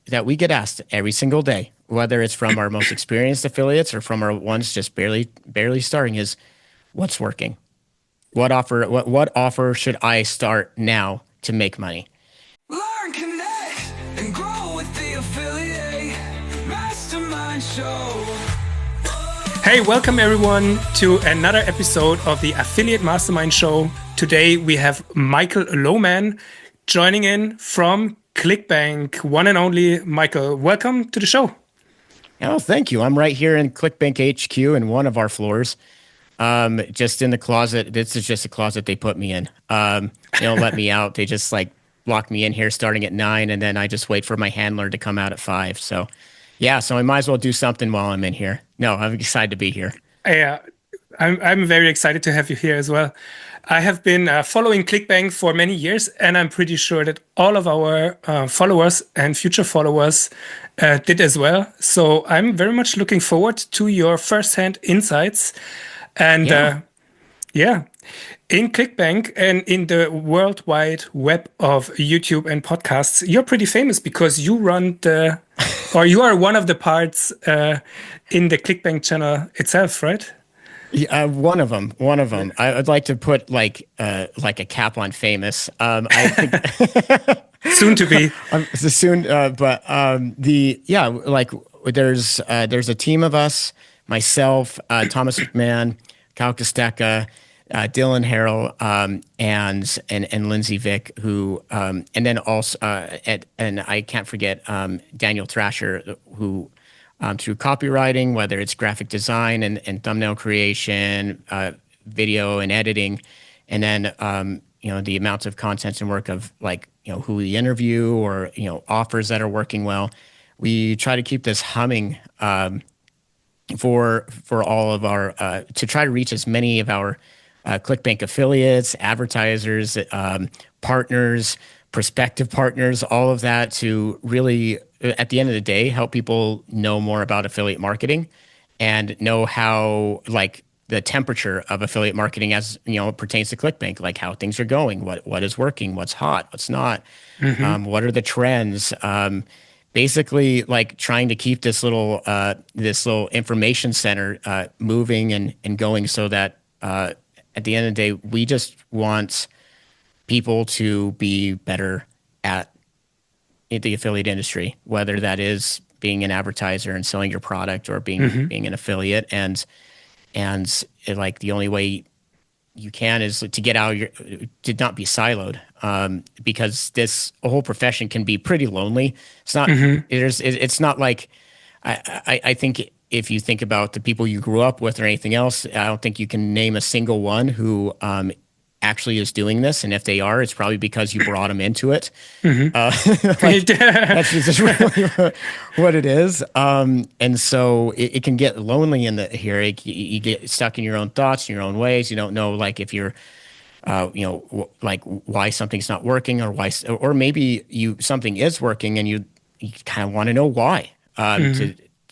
that we get asked every single day, whether it's from our most experienced affiliates or from our ones just barely starting, is what's working? What offer should I start now to make money? Learn, connect, and grow with the affiliate mastermind show. Hey, welcome everyone to another episode of the Affiliate Mastermind Show. Today we have Mychal Lowman joining in from ClickBank, one and only Mychal. Welcome to the show. Oh, thank you. I'm right here in ClickBank HQ in one of our floors. Just in the closet. This is just a closet they put me in. They don't let me out. They just like lock me in here starting at 9, and then I just wait for my handler to come out at 5. So, yeah. So I might as well do something while I'm in here. No, I'm excited to be here. Yeah, I'm very excited to have you here as well. I have been following ClickBank for many years, and I'm pretty sure that all of our followers and future followers did as well. So I'm very much looking forward to your first-hand insights. And in ClickBank and in the world wide web of YouTube and podcasts, you're pretty famous because you run you are one of the parts in the ClickBank channel itself, right? Yeah, one of them. I'd like to put like a cap on famous. I think soon to be. There's a team of us, myself, Thomas McMahon, Kyle Kosteka, Dylan Harrell, and Lindsay Vick, who and then also and I can't forget Daniel Thrasher, who through copywriting, whether it's graphic design and thumbnail creation, video and editing, and then the amounts of content and work of who we interview or offers that are working well. We try to keep this humming for all of our to try to reach as many of our ClickBank affiliates, advertisers, partners, prospective partners, all of that, to really, at the end of the day, help people know more about affiliate marketing and know how the temperature of affiliate marketing as it pertains to ClickBank, like how things are going, what is working, what's hot, what's not, what are the trends. Basically, trying to keep this little information center moving and going, so that at the end of the day, we just want people to be better at the affiliate industry, whether that is being an advertiser and selling your product or being an affiliate, and the only way you can is to get out to not be siloed, because this whole profession can be pretty lonely. It's not. It's not like I think if you think about the people you grew up with or anything else, I don't think you can name a single one who actually is doing this. And if they are, it's probably because you brought them into it. That's just really what it is. And so it can get lonely in here. You get stuck in your own thoughts, in your own ways. You don't know, if you're, why something's not working, or maybe something is working and you kind of want to know why,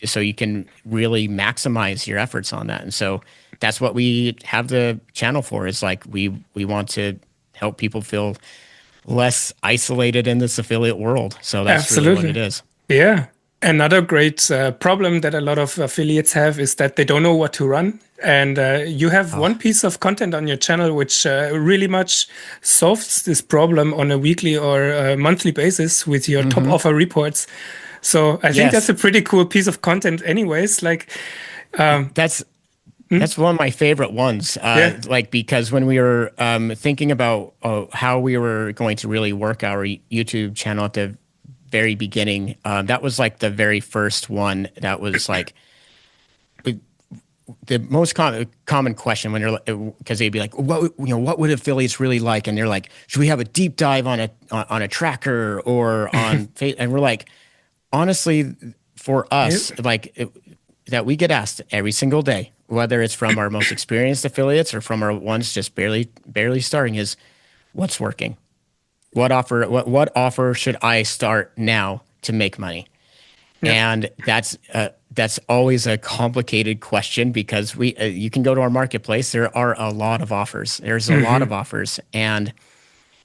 so you can really maximize your efforts on that. And so that's what we have the channel for, is we want to help people feel less isolated in this affiliate world. So that's really what it is. Yeah. Another great problem that a lot of affiliates have is that they don't know what to run. And you have one piece of content on your channel which really much solves this problem on a weekly or monthly basis with your top offer reports. So I think that's a pretty cool piece of content anyways. That's one of my favorite ones. Because when we were thinking about how we were going to really work our YouTube channel at the very beginning, that was the very first one. That was the most common question when you're, because they'd be like, what would affiliates really like? And they're like, should we have a deep dive on a tracker or on Facebook? And we're like, honestly, for us, that we get asked every single day, whether it's from our most experienced affiliates or from our ones just barely starting, is what's working? What offer should I start now to make money? And that's always a complicated question, because you can go to our marketplace. There are a lot of offers. There's a lot of offers, and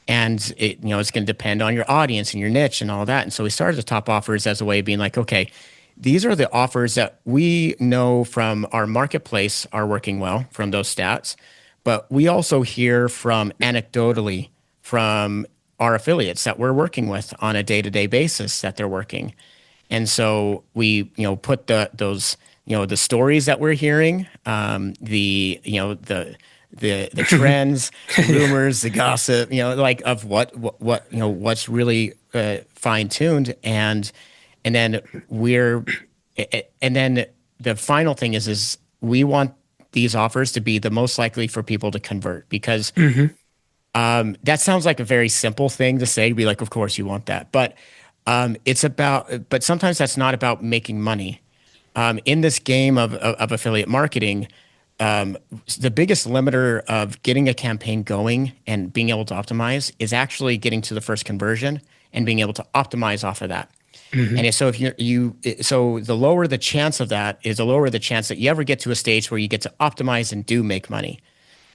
And it's going to depend on your audience and your niche and all that. And so we started the top offers as a way of being like, okay, these are the offers that we know from our marketplace are working well from those stats, but we also hear from anecdotally from our affiliates that we're working with on a day-to-day basis that they're working. And so we, put those, the stories that we're hearing, the trends, the rumors, the gossip, like of what what's really fine tuned, and then we're, and then the final thing is we want these offers to be the most likely for people to convert because that sounds like a very simple thing to say, to be like, of course you want that, but but sometimes that's not about making money. In this game of affiliate marketing, the biggest limiter of getting a campaign going and being able to optimize is actually getting to the first conversion and being able to optimize off of that. And so so the lower the chance of that is, the lower the chance that you ever get to a stage where you get to optimize and do make money.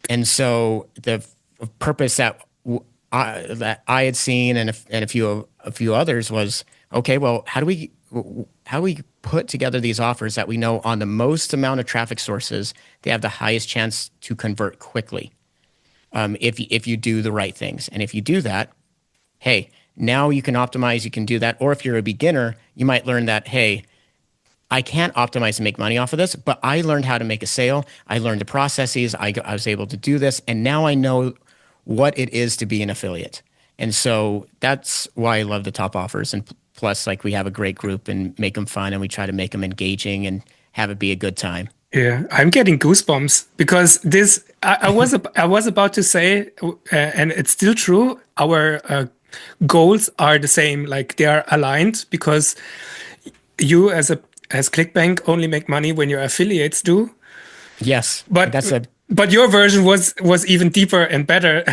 And so the purpose that I had seen and a few others was, okay, well, how do we put together these offers that we know on the most amount of traffic sources they have the highest chance to convert quickly, if you do the right things. And if you do that, hey, now you can optimize, you can do that. Or if you're a beginner, you might learn that, hey, I can't optimize and make money off of this, but I learned how to make a sale. I learned the processes. I was able to do this. And now I know what it is to be an affiliate. And so that's why I love the top offers. And plus, like, we have a great group and make them fun, and we try to make them engaging and have it be a good time. Yeah, I'm getting goosebumps because this. I was about to say, and it's still true. Our goals are the same, like they are aligned, because you as ClickBank only make money when your affiliates do. Yes, but but your version was even deeper and better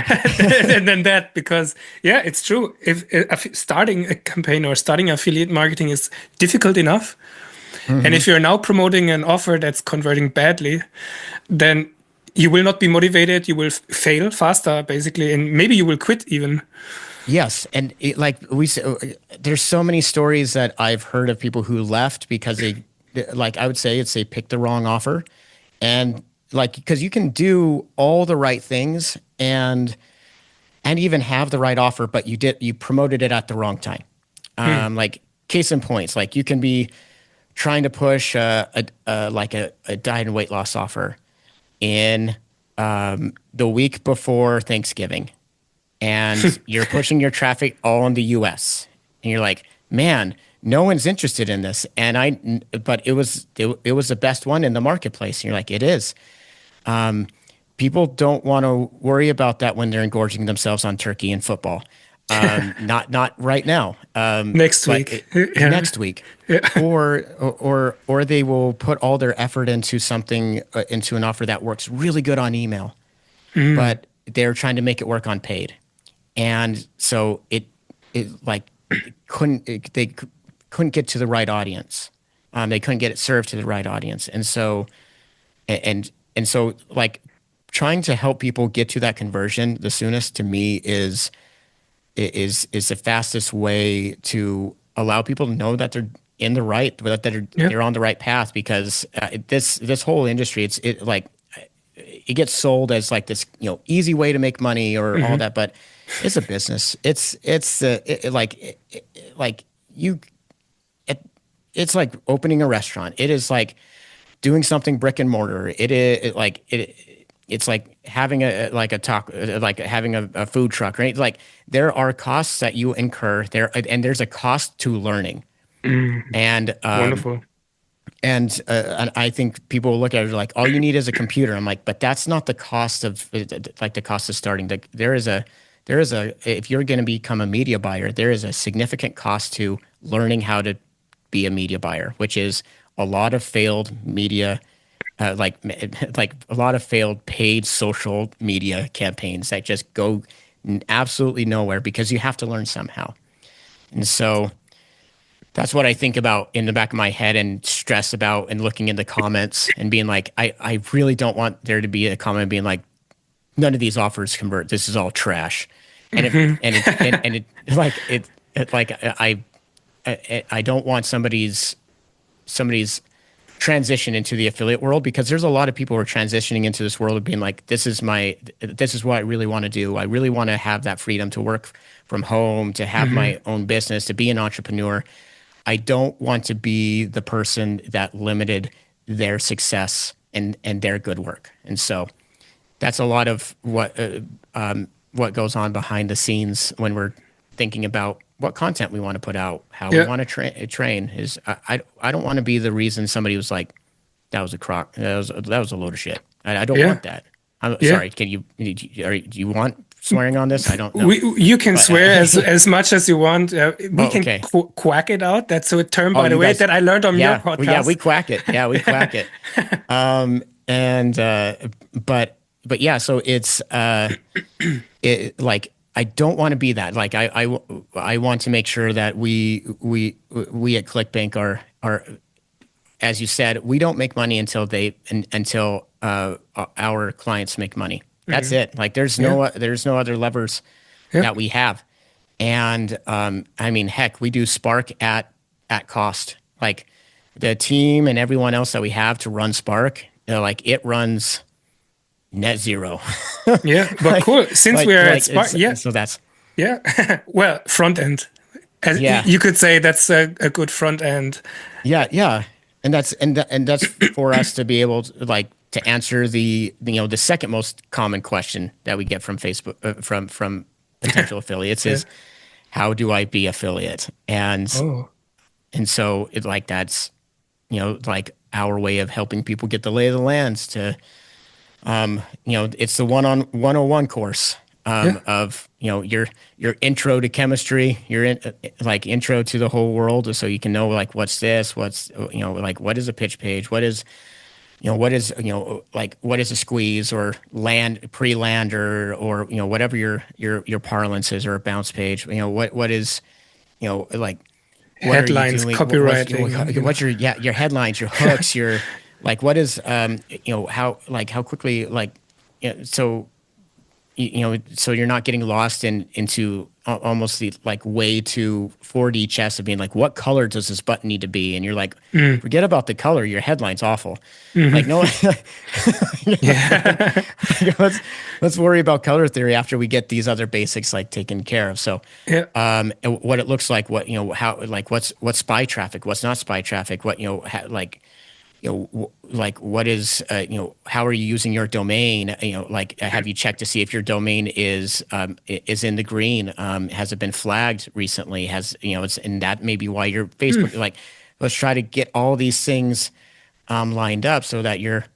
than that, because it's true. If starting a campaign or starting affiliate marketing is difficult enough, and if you're now promoting an offer that's converting badly, then you will not be motivated. You will fail faster, basically, and maybe you will quit even. Yes, and there's so many stories that I've heard of people who left because I would say they picked the wrong offer, and because you can do all the right things and even have the right offer, but you promoted it at the wrong time. Like, case in points, like you can be trying to push a diet and weight loss offer in the week before Thanksgiving, and you're pushing your traffic all in the U.S. and you're like, man, no one's interested in this, but it was the best one in the marketplace. And you're like, it is. People don't want to worry about that when they're engorging themselves on turkey and football. Not right now. Next week. Next week. Yeah. Or they will put all their effort into something, into an offer that works really good on email, but they're trying to make it work on paid. And so they couldn't get to the right audience. They couldn't get it served to the right audience. And so like, trying to help people get to that conversion the soonest, to me, is the fastest way to allow people to know that they're in the right, that they're on the right path. Because this whole industry, it gets sold as like this easy way to make money or all that, but it's a business. It's like opening a restaurant. It is like doing something brick and mortar. It's like having having a food truck, right? Like, there are costs that you incur there, and there's a cost to learning. And wonderful. And I think people will look at it like, all you need is a computer. I'm like, but that's not the cost of the cost of starting. There is a if you're going to become a media buyer, there is a significant cost to learning how to be a media buyer, which is a lot of failed media, like a lot of failed paid social media campaigns that just go absolutely nowhere because you have to learn somehow. And so that's what I think about in the back of my head and stress about, and looking in the comments and being like, I really don't want there to be a comment being like, none of these offers convert. This is all trash. and it like it like I don't want somebody's transition into the affiliate world, because there's a lot of people who are transitioning into this world of being like, this is what I really want to do. I really want to have that freedom to work from home, to have my own business, to be an entrepreneur. I don't want to be the person that limited their success and their good work. And so that's a lot of what goes on behind the scenes when we're thinking about what content we want to put out, how we want to train. Is I don't want to be the reason somebody was like, that was a crock, that was a load of shit. I don't want that. I'm sorry. Do you want swearing on this? I don't know. You can swear as much as you want. We can quack it out. That's a term, by the way, that I learned on your podcast. Yeah, we quack it. Yeah, we quack it. But yeah, so it's like, I don't want to be that. Like I want to make sure that we at ClickBank are, as you said, we don't make money until our clients make money. That's it. Like there's no other levers that we have. And I mean, heck, we do Spark at cost. Like the team and everyone else that we have to run Spark, like it runs net zero. Yeah, but cool. Since we are at Spark, so that's well, front end. You could say that's a good front end. Yeah, and that's for us to be able to, like, to answer the second most common question that we get from Facebook from potential affiliates is, how do I be affiliate? And so it, like, that's like our way of helping people get the lay of the lands to. It's the 101 course of your intro to chemistry, your intro to the whole world, so you can know, like, what's this, what's like, what is a pitch page, what is what is a squeeze, or pre-land, or whatever your parlance is, or a bounce page. What is like, what headlines, copywriting. What's your headlines, your hooks, your like, what is how quickly, like, so you're not getting lost into almost the, like, way to 4D chess of being like, what color does this button need to be? And you're like, forget about the color. Your headline's awful. Like, no, let's worry about color theory after we get these other basics, like, taken care of. So, what it looks like, how, like, what's spy traffic, what's not spy traffic, like, what is, how are you using your domain? Like, have you checked to see if your domain is in the green? Has it been flagged recently? And that may be why your Facebook, like, let's try to get all these things lined up so that you're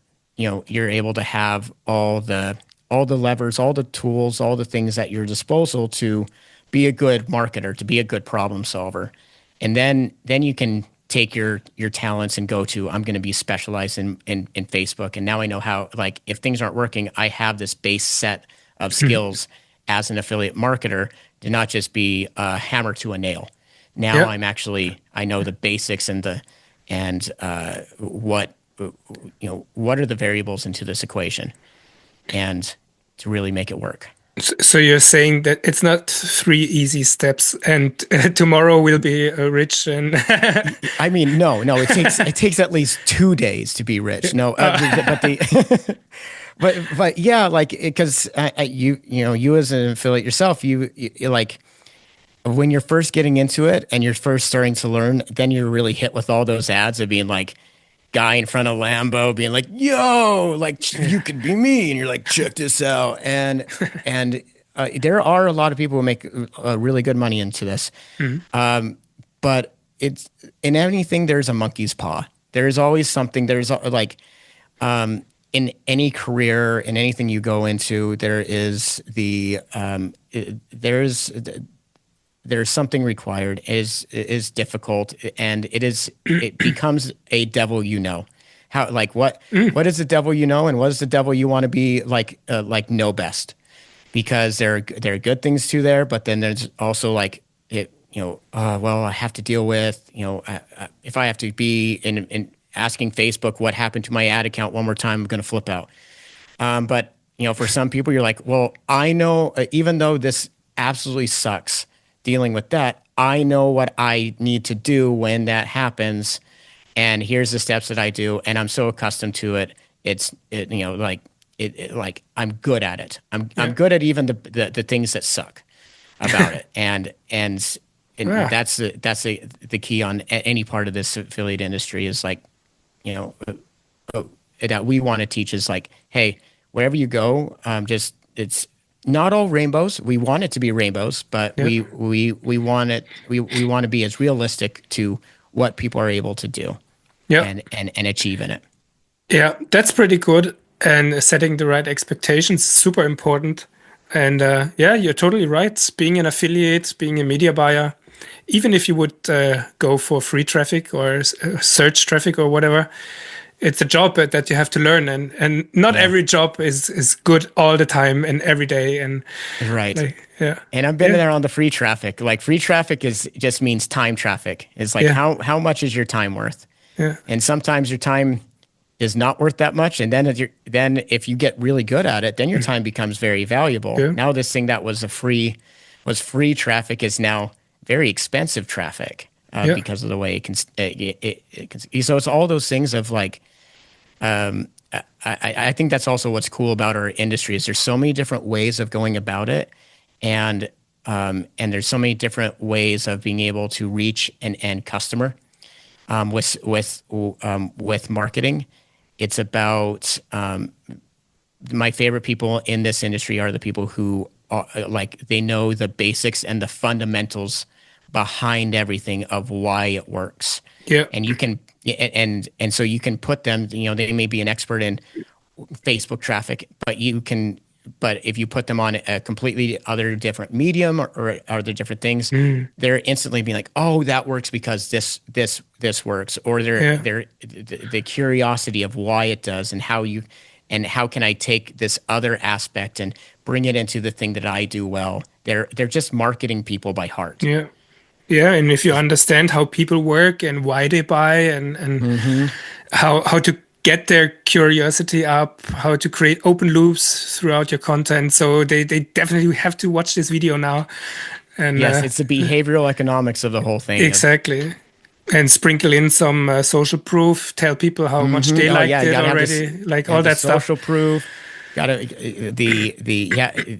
able to have all the levers, all the tools, all the things at your disposal to be a good marketer, to be a good problem solver. And then you can take your talents and go to, I'm going to be specialized in Facebook. And now I know how, like, if things aren't working, I have this base set of skills as an affiliate marketer to not just be a hammer to a nail. Now I know the basics and what are the variables into this equation, and to really make it work. So you're saying that it's not 3 easy steps, and tomorrow we'll be rich. And I mean, no, it takes at least 2 days to be rich. No, but yeah, like, because you as an affiliate yourself, you like, when you're first getting into it and you're first starting to learn, then you're really hit with all those ads of being like, guy in front of Lambo being like, yo, like, you could be me, and you're like, check this out. And there are a lot of people who make really good money into this. But it's, in anything, there's a monkey's paw. There's always something. There's like, in any career, in anything you go into, there is there's something required, is difficult, and it becomes a devil, how, like, what is the devil, and what is the devil you want to be, like know best, because there are good things too there, but then there's also, like, well, I have to deal with, if I have to be in asking Facebook what happened to my ad account one more time, I'm going to flip out. But for some people, you're like, well, I know, even though this absolutely sucks dealing with that. I know what I need to do when that happens, and here's the steps that I do, and I'm so accustomed to it. Like I'm good at it. I'm good at even the things that suck about it, and Yeah. that's the key on any part of this affiliate industry is like, you know, that we want to teach is like, hey, wherever you go, just it's not all rainbows. We want it to be rainbows, but Yeah. we want it. We want to be as realistic to what people are able to do, Yeah. and achieve in it. Yeah, that's pretty good. And setting the right expectations is super important. And yeah, you're totally right. Being an affiliate, being a media buyer, even if you would go for free traffic or search traffic or whatever, it's a job that you have to learn. And not every job is good all the time and every day. And Right. like, yeah. And I've been Yeah. there on the free traffic. Like free traffic just means time traffic. It's like Yeah. how much is your time worth? Yeah. And sometimes your time is not worth that much. And then if you get really good at it, then your time becomes very valuable. Yeah. Now this thing that was free traffic is now very expensive traffic Yeah. because of the way it can. So it's all those things of like, I think that's also what's cool about our industry is there's so many different ways of going about it, and there's so many different ways of being able to reach an end customer with marketing. It's about my favorite people in this industry are the people who are, like they know the basics and the fundamentals behind everything of why it works. Yeah. And you can and so you can put them, they may be an expert in Facebook traffic, but if you put them on a completely other different medium or other different things, they're instantly being like, oh, that works because this works, or they're the curiosity of why it does and how can I take this other aspect and bring it into the thing that I do well. They're just marketing people by heart. Yeah. Yeah, and if you understand how people work and why they buy and how to get their curiosity up, how to create open loops throughout your content, so they definitely have to watch this video now. And Yes, it's the behavioral economics of the whole thing. exactly. And sprinkle in some social proof, tell people how much they liked it already, like all that stuff. Social proof. Got to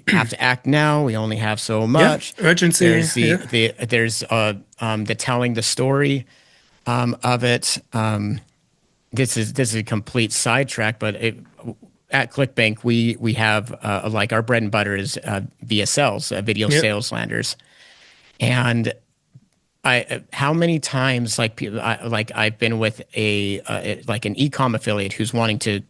have to act now. We only have so much urgency. There's the telling the story of it. This is a complete sidetrack, but at ClickBank we have like our bread and butter is VSLs, video sales landers, and how many times I've been with an e-com affiliate who's wanting to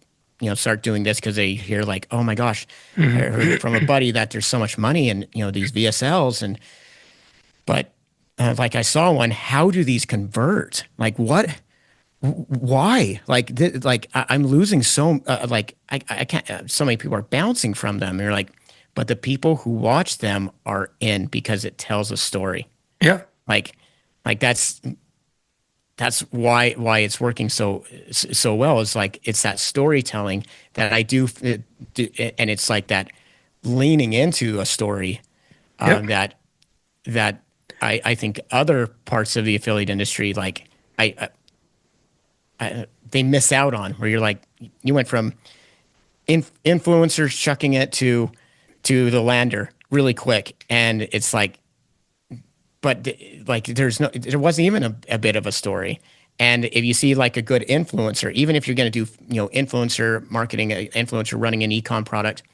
start doing this because they hear like, oh my gosh, I heard from a buddy that there's so much money in these VSLs, but I saw one. How do these convert? Like what? Why? I'm losing so I can't. So many people are bouncing from them. You're like, but the people who watch them are in because it tells a story. Yeah. Like that's why it's working so well. Is like it's that storytelling that I do, and it's like that leaning into a story that I think other parts of the affiliate industry they miss out on. Where you're like, you went from influencers chucking it to the lander really quick, and it's like. But there wasn't even a bit of a story. And if you see like a good influencer, even if you're going to do influencer marketing, influencer running an e-com product,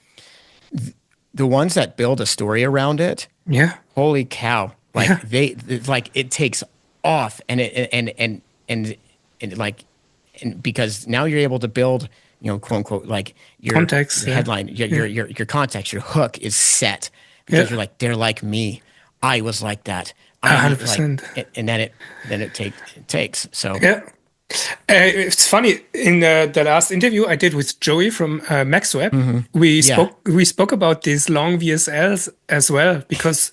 the ones that build a story around it, holy cow! It takes off, and because now you're able to build quote unquote like your context, headline, your context, your hook is set because you're like they're like me. I was like that. 100%. And then it takes. So yeah, it's funny. In the last interview I did with Joey from MaxWeb, we spoke about these long VSLs as well because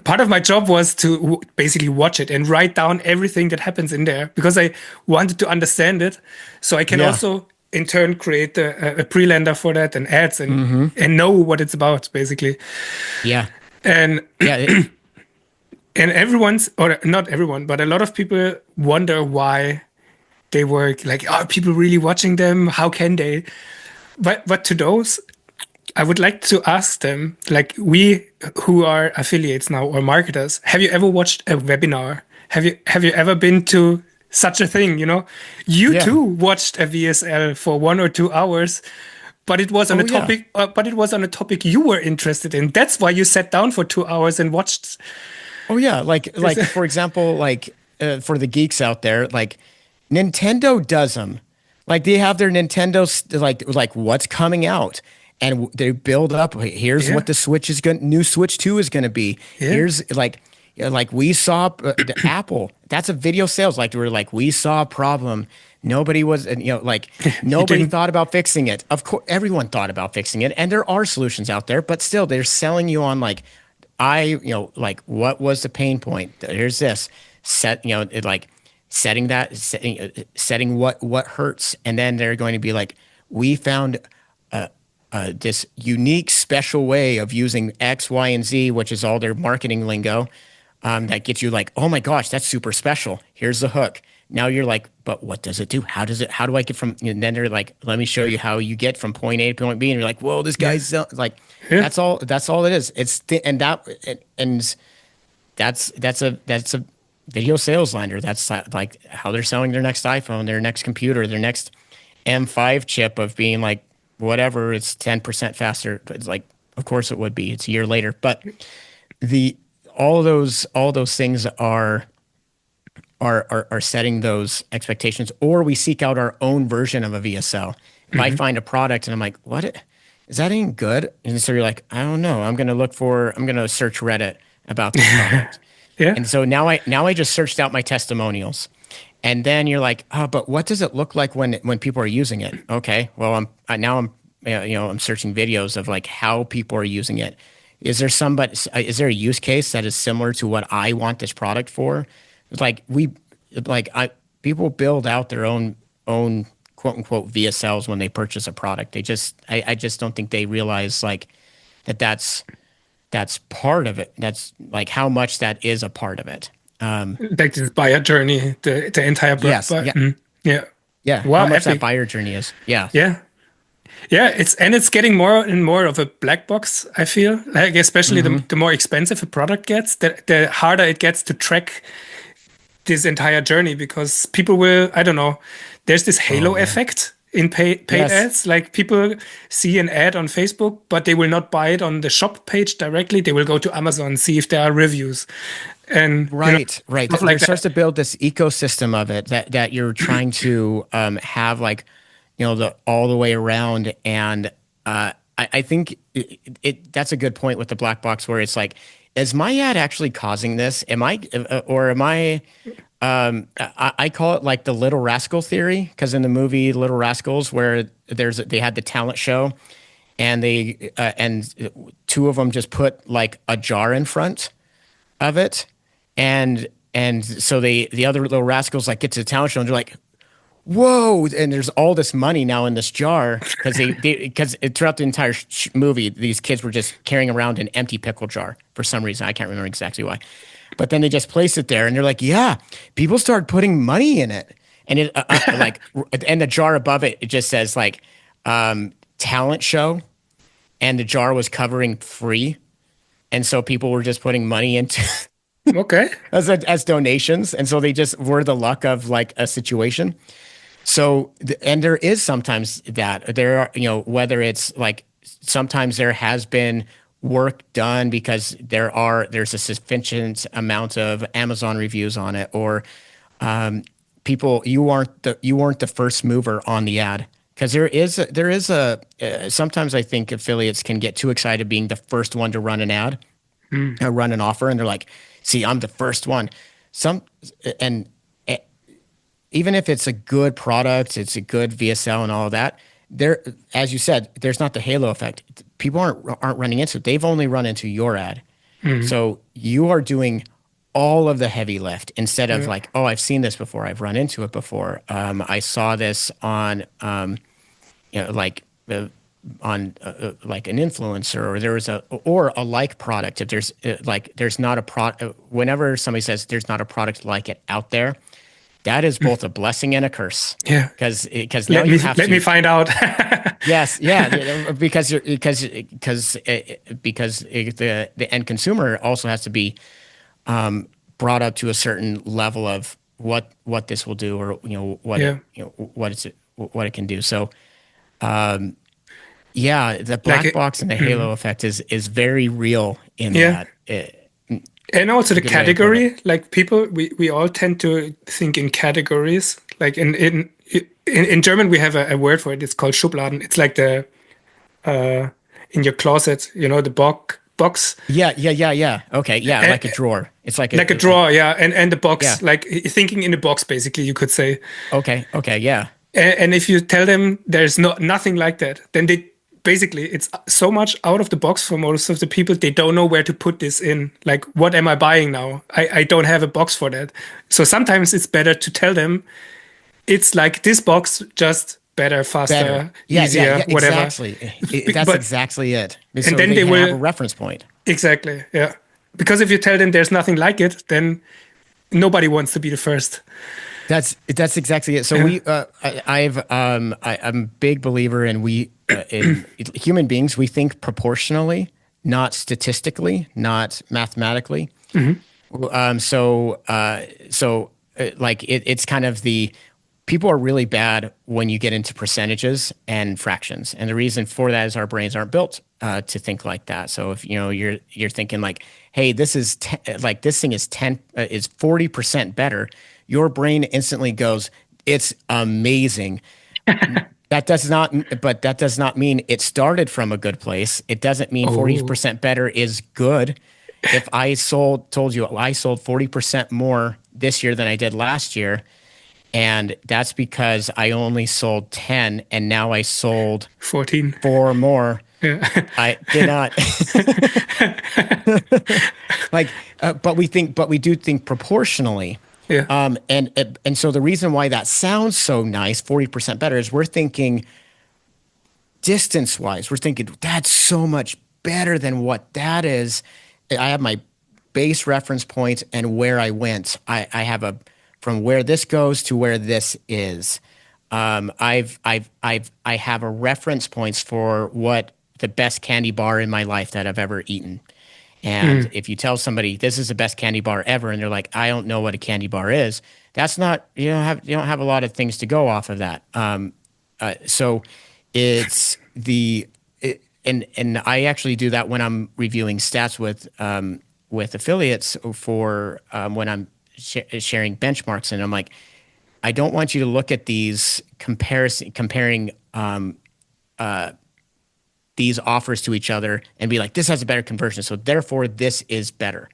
part of my job was to basically watch it and write down everything that happens in there because I wanted to understand it, so I can also in turn create a pre-lander for that and ads and know what it's about basically. Yeah. And Yeah. and everyone's, or not everyone, but a lot of people wonder why they work. Like, are people really watching them? How can they? But to those, I would like to ask them, like we who are affiliates now or marketers, have you ever watched a webinar? Have you ever been to such a thing? You know, you Yeah. too watched a VSL for 1 or 2 hours, but it was on a Oh, yeah. topic. But it was on a topic you were interested in. That's why you sat down for 2 hours and watched. Oh, yeah. Like for example, like for the geeks out there, like Nintendo does them. Like they have their Nintendo, like what's coming out, and they build up. Here's Yeah, what the Switch is going. New Switch 2 is going to be. yeah. Here's like we saw the Apple. That's a video sales. Like we're like we saw a problem. Nobody was, like You nobody didn't. thought about fixing it. Of course, everyone thought about fixing it, and there are solutions out there. But still, they're selling you on like like what was the pain point? Here's this set, like setting what hurts, and then they're going to be like, we found this unique special way of using X, Y, and Z, which is all their marketing lingo, that gets you like, oh my gosh, that's super special. Here's the hook. Now you're like, but what does it do? How do I get from, and then they're like, let me show you how you get from point A to point B. And you're like, whoa, this Yeah, guy's like, yeah. that's all it is. And that's a video sales liner. That's like how they're selling their next iPhone, their next computer, their next M5 chip of being like, whatever, it's 10% faster. It's like, of course it would be. It's a year later. But the all those things are setting those expectations, or we seek out our own version of a VSL. If I find a product and I'm like, is that any good? And so you're like, I don't know. I'm going to search Reddit about this product. Yeah. And so now I just searched out my testimonials. And then you're like, oh, but what does it look like when people are using it? Okay, well, I'm searching videos of like how people are using it. Is there a use case that is similar to what I want this product for? Like people build out their own quote unquote VSLs when they purchase a product. I just don't think they realize like that's part of it. That's like how much that is a part of it. Like this buyer journey, the entire Yes, yeah, yeah. yeah. How Wow, much that epic. buyer journey is. Yeah, Yeah. Yeah, it's getting more and more of a black box, I feel. Like especially the more expensive a product gets, the harder it gets to track this entire journey because people will, I don't know, there's this halo effect in paid yes, ads. Like people see an ad on Facebook, but they will not buy it on the shop page directly. They will go to Amazon, see if there are reviews and right. stuff There like starts that. to build this ecosystem of it that you're trying to have like the all the way around, and I think that's a good point with the black box where it's like, is my ad actually causing this? Am I or am I? I call it like the Little Rascal theory, because in the movie Little Rascals, where they had the talent show, and and two of them just put like a jar in front of it, and so the other Little Rascals like get to the talent show and they're like, whoa, and there's all this money now in this jar, because because throughout the entire movie these kids were just carrying around an empty pickle jar for some reason. I can't remember exactly why, but then they just place it there and they're like, yeah, people started putting money in it, and it like, and the jar above it just says like talent show, and the jar was covering free, and so people were just putting money into Okay. as donations, and so they just were the luck of like a situation. So, and there is sometimes that there are, whether it's like sometimes there has been work done because there's a sufficient amount of Amazon reviews on it, or people, you weren't the first mover on the ad, because there is a sometimes I think affiliates can get too excited being the first one to run an ad, run an offer, and they're like, see, I'm the first one. And even if it's a good product, it's a good VSL and all of that, there, as you said, there's not the halo effect. People aren't running into it. They've only run into your ad. So you are doing all of the heavy lift, instead of like, oh, I've seen this before. I've run into it before. I saw this on, like like an influencer, or a like product. If there's not a product, whenever somebody says there's not a product like it out there, that is both a blessing and a curse. Yeah. Because now Let me find out. yes, yeah, because the end consumer also has to be brought up to a certain level of what this will do, or what Yeah. what it can do. So yeah, the Like black box and the halo effect is very real in Yeah. that. And also the Good way to put category, like people, we all tend to think in categories. Like in German, we have a word for it. It's called Schubladen. It's like the in your closet, the box. Yeah. Okay, yeah, like a Eh, drawer. It's like like a drawer, yeah, and the yeah. box, like thinking in a box, basically, you could say. Okay, yeah. And if you tell them there's nothing like that, then they basically it's so much out of the box for most of the people. They don't know where to put this in. Like, what am I buying now? I don't have a box for that. So sometimes it's better to tell them it's like this box, just better, faster, Better. Yeah, easier, whatever. exactly. That's But exactly it. and So then they they can have a will reference point. exactly, yeah. Because if you tell them there's nothing like it, then nobody wants to be the first. That's exactly it. So I'm a big believer in in human beings. We think proportionally, not statistically, not mathematically. Like it's kind of people are really bad when you get into percentages and fractions, and the reason for that is our brains aren't built to think like that. So if you're thinking like, hey, this is like this thing is 40% better, your brain instantly goes, it's amazing. That does not mean it started from a good place. It doesn't mean 40% better is good. If told you I sold 40% more this year than I did last year, and that's because I only sold 10 and now I sold 14. 4 more. Yeah. I did not. But we do think proportionally. Yeah. And so the reason why that sounds so nice, 40% better, is we're thinking distance wise. We're thinking that's so much better than what that is. I have my base reference point and where I went. I have from where this goes to where this is. I have a reference points for what the best candy bar in my life that I've ever eaten. And if you tell somebody this is the best candy bar ever, and they're like, I don't know what a candy bar is, that's not, you don't have a lot of things to go off of that. So it's and I actually do that when I'm reviewing stats with affiliates for when I'm sharing benchmarks, and I'm like, I don't want you to look at these comparing these offers to each other and be like, this has a better conversion, so therefore this is better.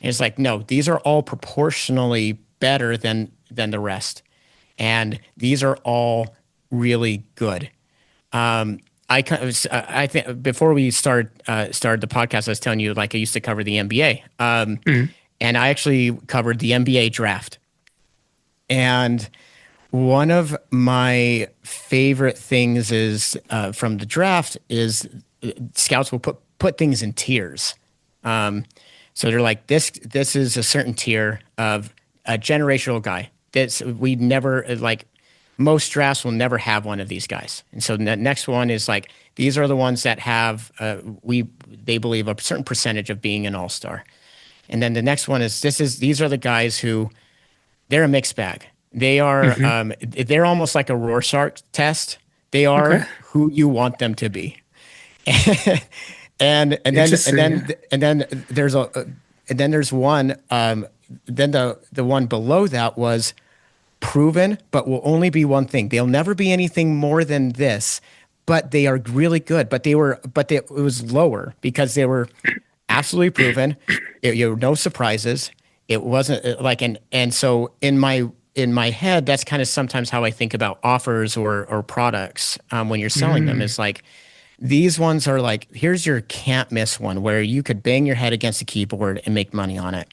And it's like, no, these are all proportionally better than the rest, and these are all really good. I think before we started the podcast, I was telling you, like, I used to cover the NBA, and I actually covered the NBA draft. And one of my favorite things is from the draft is scouts will put things in tiers. So they're like, this is a certain tier of a generational guy. We never, like, most drafts will never have one of these guys. And so the next one is like, these are the ones that have they believe a certain percentage of being an all-star. And then the next one is these are the guys who they're a mixed bag. They are they're almost like a Rorschach test. They are who you want them to be. and then there's one then the one below that was proven, but will only be one thing. They'll never be anything more than this, but they are really good. But it was lower because they were absolutely proven. No surprises. It wasn't like, and so in my head, that's kind of sometimes how I think about offers or products when you're selling them. Is like, these ones are like, here's your can't miss one where you could bang your head against a keyboard and make money on it.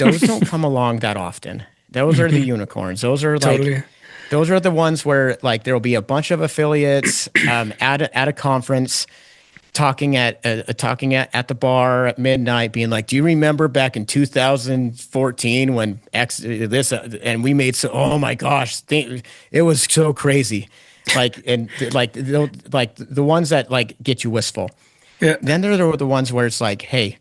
Those don't come along that often. Those are the unicorns. Those are like, Totally. Those are the ones where like there will be a bunch of affiliates at a conference talking at the bar at midnight, being like, "Do you remember back in 2014 when X this and we made so? Oh my gosh, it was so crazy." Like and like the ones that like get you wistful. Yeah. Then there are the ones where it's like, hey,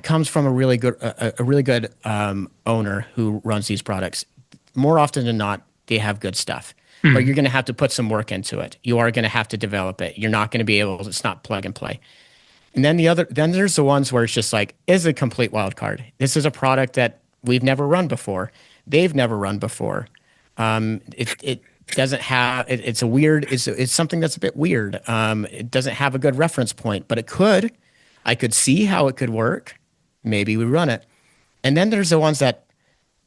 comes from a really good owner who runs these products. More often than not, they have good stuff, but you're going to have to put some work into it. You are going to have to develop it. You're not going to be able. It's not plug and play. And then then there's the ones where it's just like, is a complete wild card. This is a product that we've never run before. They've never run before. It doesn't have. It's a weird. It's something that's a bit weird. It doesn't have a good reference point, but it could. I could see how it could work. Maybe we run it. And then there's the ones that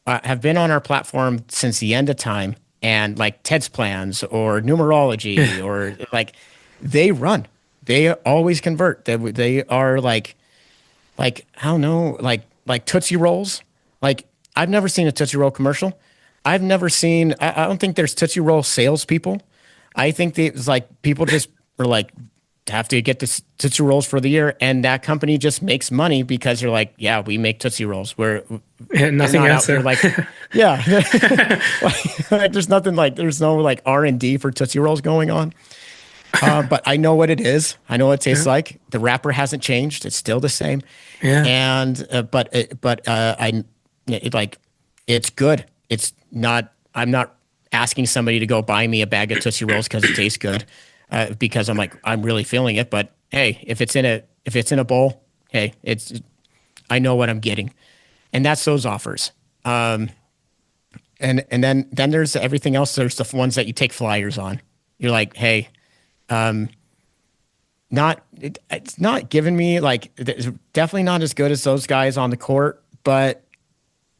have been on our platform since the end of time, and like TED's plans or numerology or like they run. They always convert. They are like I don't know, like Tootsie Rolls. Like I've never seen a Tootsie Roll commercial. I've never seen. I don't think there's Tootsie Roll salespeople. I think it's like people just are like have to get the Tootsie Rolls for the year, and that company just makes money because they're like, yeah, we make Tootsie Rolls. Nothing else. Like, yeah, like, there's nothing like there's no like R&D for Tootsie Rolls going on. But I know what it is. I know what it tastes like. The wrapper hasn't changed; it's still the same. Yeah. And it's good. It's not. I'm not asking somebody to go buy me a bag of Tootsie Rolls because it tastes good. Because I'm like, I'm really feeling it, but hey, if it's in a bowl, hey, I know what I'm getting, and that's those offers. And then there's everything else. There's the ones that you take flyers on. You're like, hey, it's not giving me like it's definitely not as good as those guys on the court, but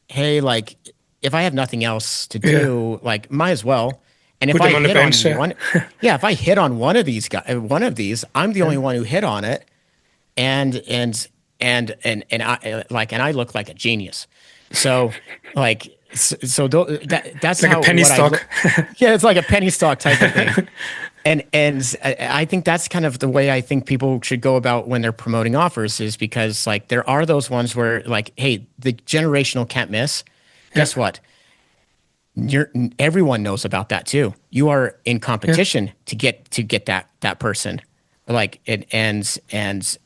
hey, like if I have nothing else to do, like might as well. And if I hit on one, if I hit on one of these guys, I'm the only one who hit on it, and I look like a genius. So that's like how a penny stock. It's like a penny stock type of thing. And I think that's kind of the way I think people should go about when they're promoting offers, is because like there are those ones where like, hey, the generational can't miss. Guess what? Everyone knows about that too. You are in competition to get that person, like and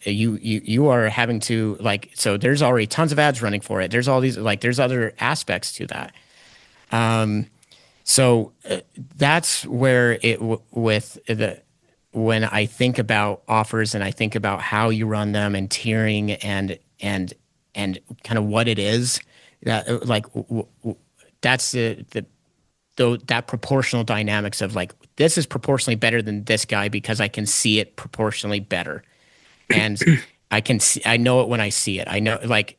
you are having to like, so there's already tons of ads running for it. There's all these like there's other aspects to that. So that's where when I think about offers and I think about how you run them and tiering and kind of what it is that like. That's that proportional dynamics of like, this is proportionally better than this guy because I can see it proportionally better, and I know it when I see it. I know like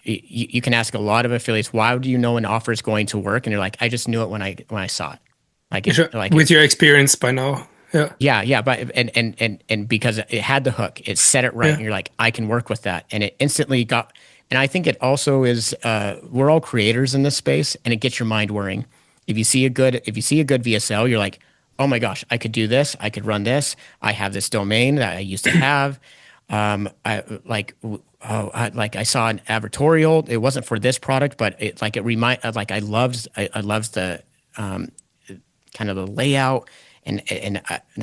you can ask a lot of affiliates, why do you know an offer is going to work, and you're like, I just knew it when I saw it. Like with your experience by now. Yeah, but and because it had the hook, it set it right, and you're like, I can work with that, and it instantly got. And I think it also is we're all creators in this space, and it gets your mind whirring. If you see a good VSL, you're like, oh my gosh, I could do this. I could run this. I have this domain that I used to have. I saw an advertorial. It wasn't for this product, but I loved the kind of the layout and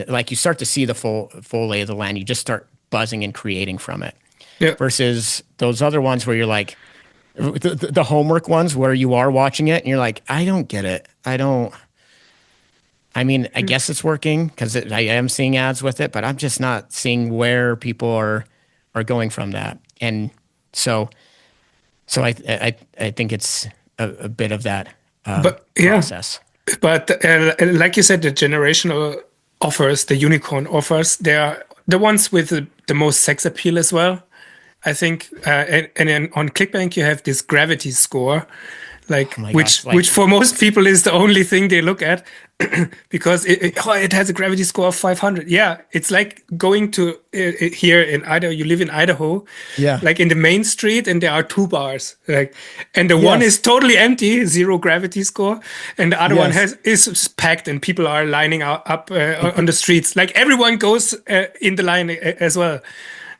like you start to see the full lay of the land. You just start buzzing and creating from it. Yeah. Versus those other ones where you're like the homework ones where you are watching it and you're like, I don't get it. I guess it's working because I am seeing ads with it, but I'm just not seeing where people are going from that. And so I think it's a bit of that process. But like you said, the generational offers, the unicorn offers, they are the ones with the most sex appeal as well. I think, and then on ClickBank, you have this gravity score. like Oh my which gosh, like for most people is the only thing they look at because it has a gravity score of 500. Yeah, it's like going to here in Idaho. You live in Idaho, yeah. like in the main street, and there are two bars, like, and the one is Yes. totally empty, zero gravity score, and the other one Yes. is packed, and people are lining up on the streets. Like everyone goes in the line as well.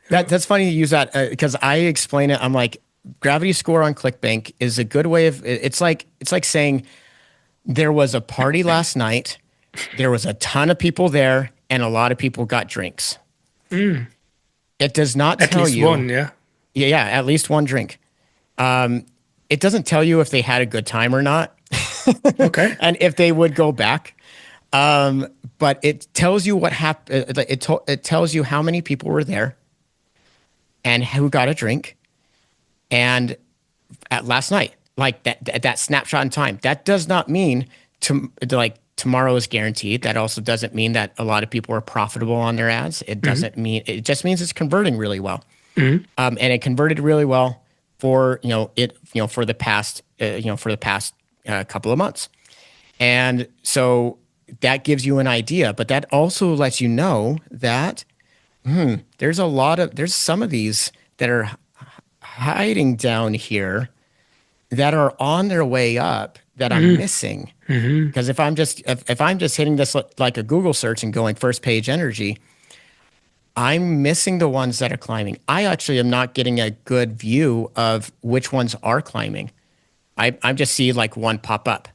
That's funny you use that because I explain it. I'm like, gravity score on ClickBank is a good way of. It's like saying there was a party last night, there was a ton of people there, and a lot of people got drinks. It does not At tell least you. one, yeah. Yeah, at least one drink. It doesn't tell you if they had a good time or not, Okay. and if they would go back. But it tells you what happened. It tells you how many people were there and who got a drink and at last night, like that snapshot in time. That does not mean like tomorrow is guaranteed. That also doesn't mean that a lot of people are profitable on their ads. It doesn't mean, it just means it's converting really well. And it converted really well for, for the past, couple of months. And so that gives you an idea, but that also lets you know that there's some of these that are hiding down here that are on their way up that I'm missing. Because if I'm just hitting this like a Google search and going first page energy, I'm missing the ones that are climbing. I actually am not getting a good view of which ones are climbing. I just see like one pop up.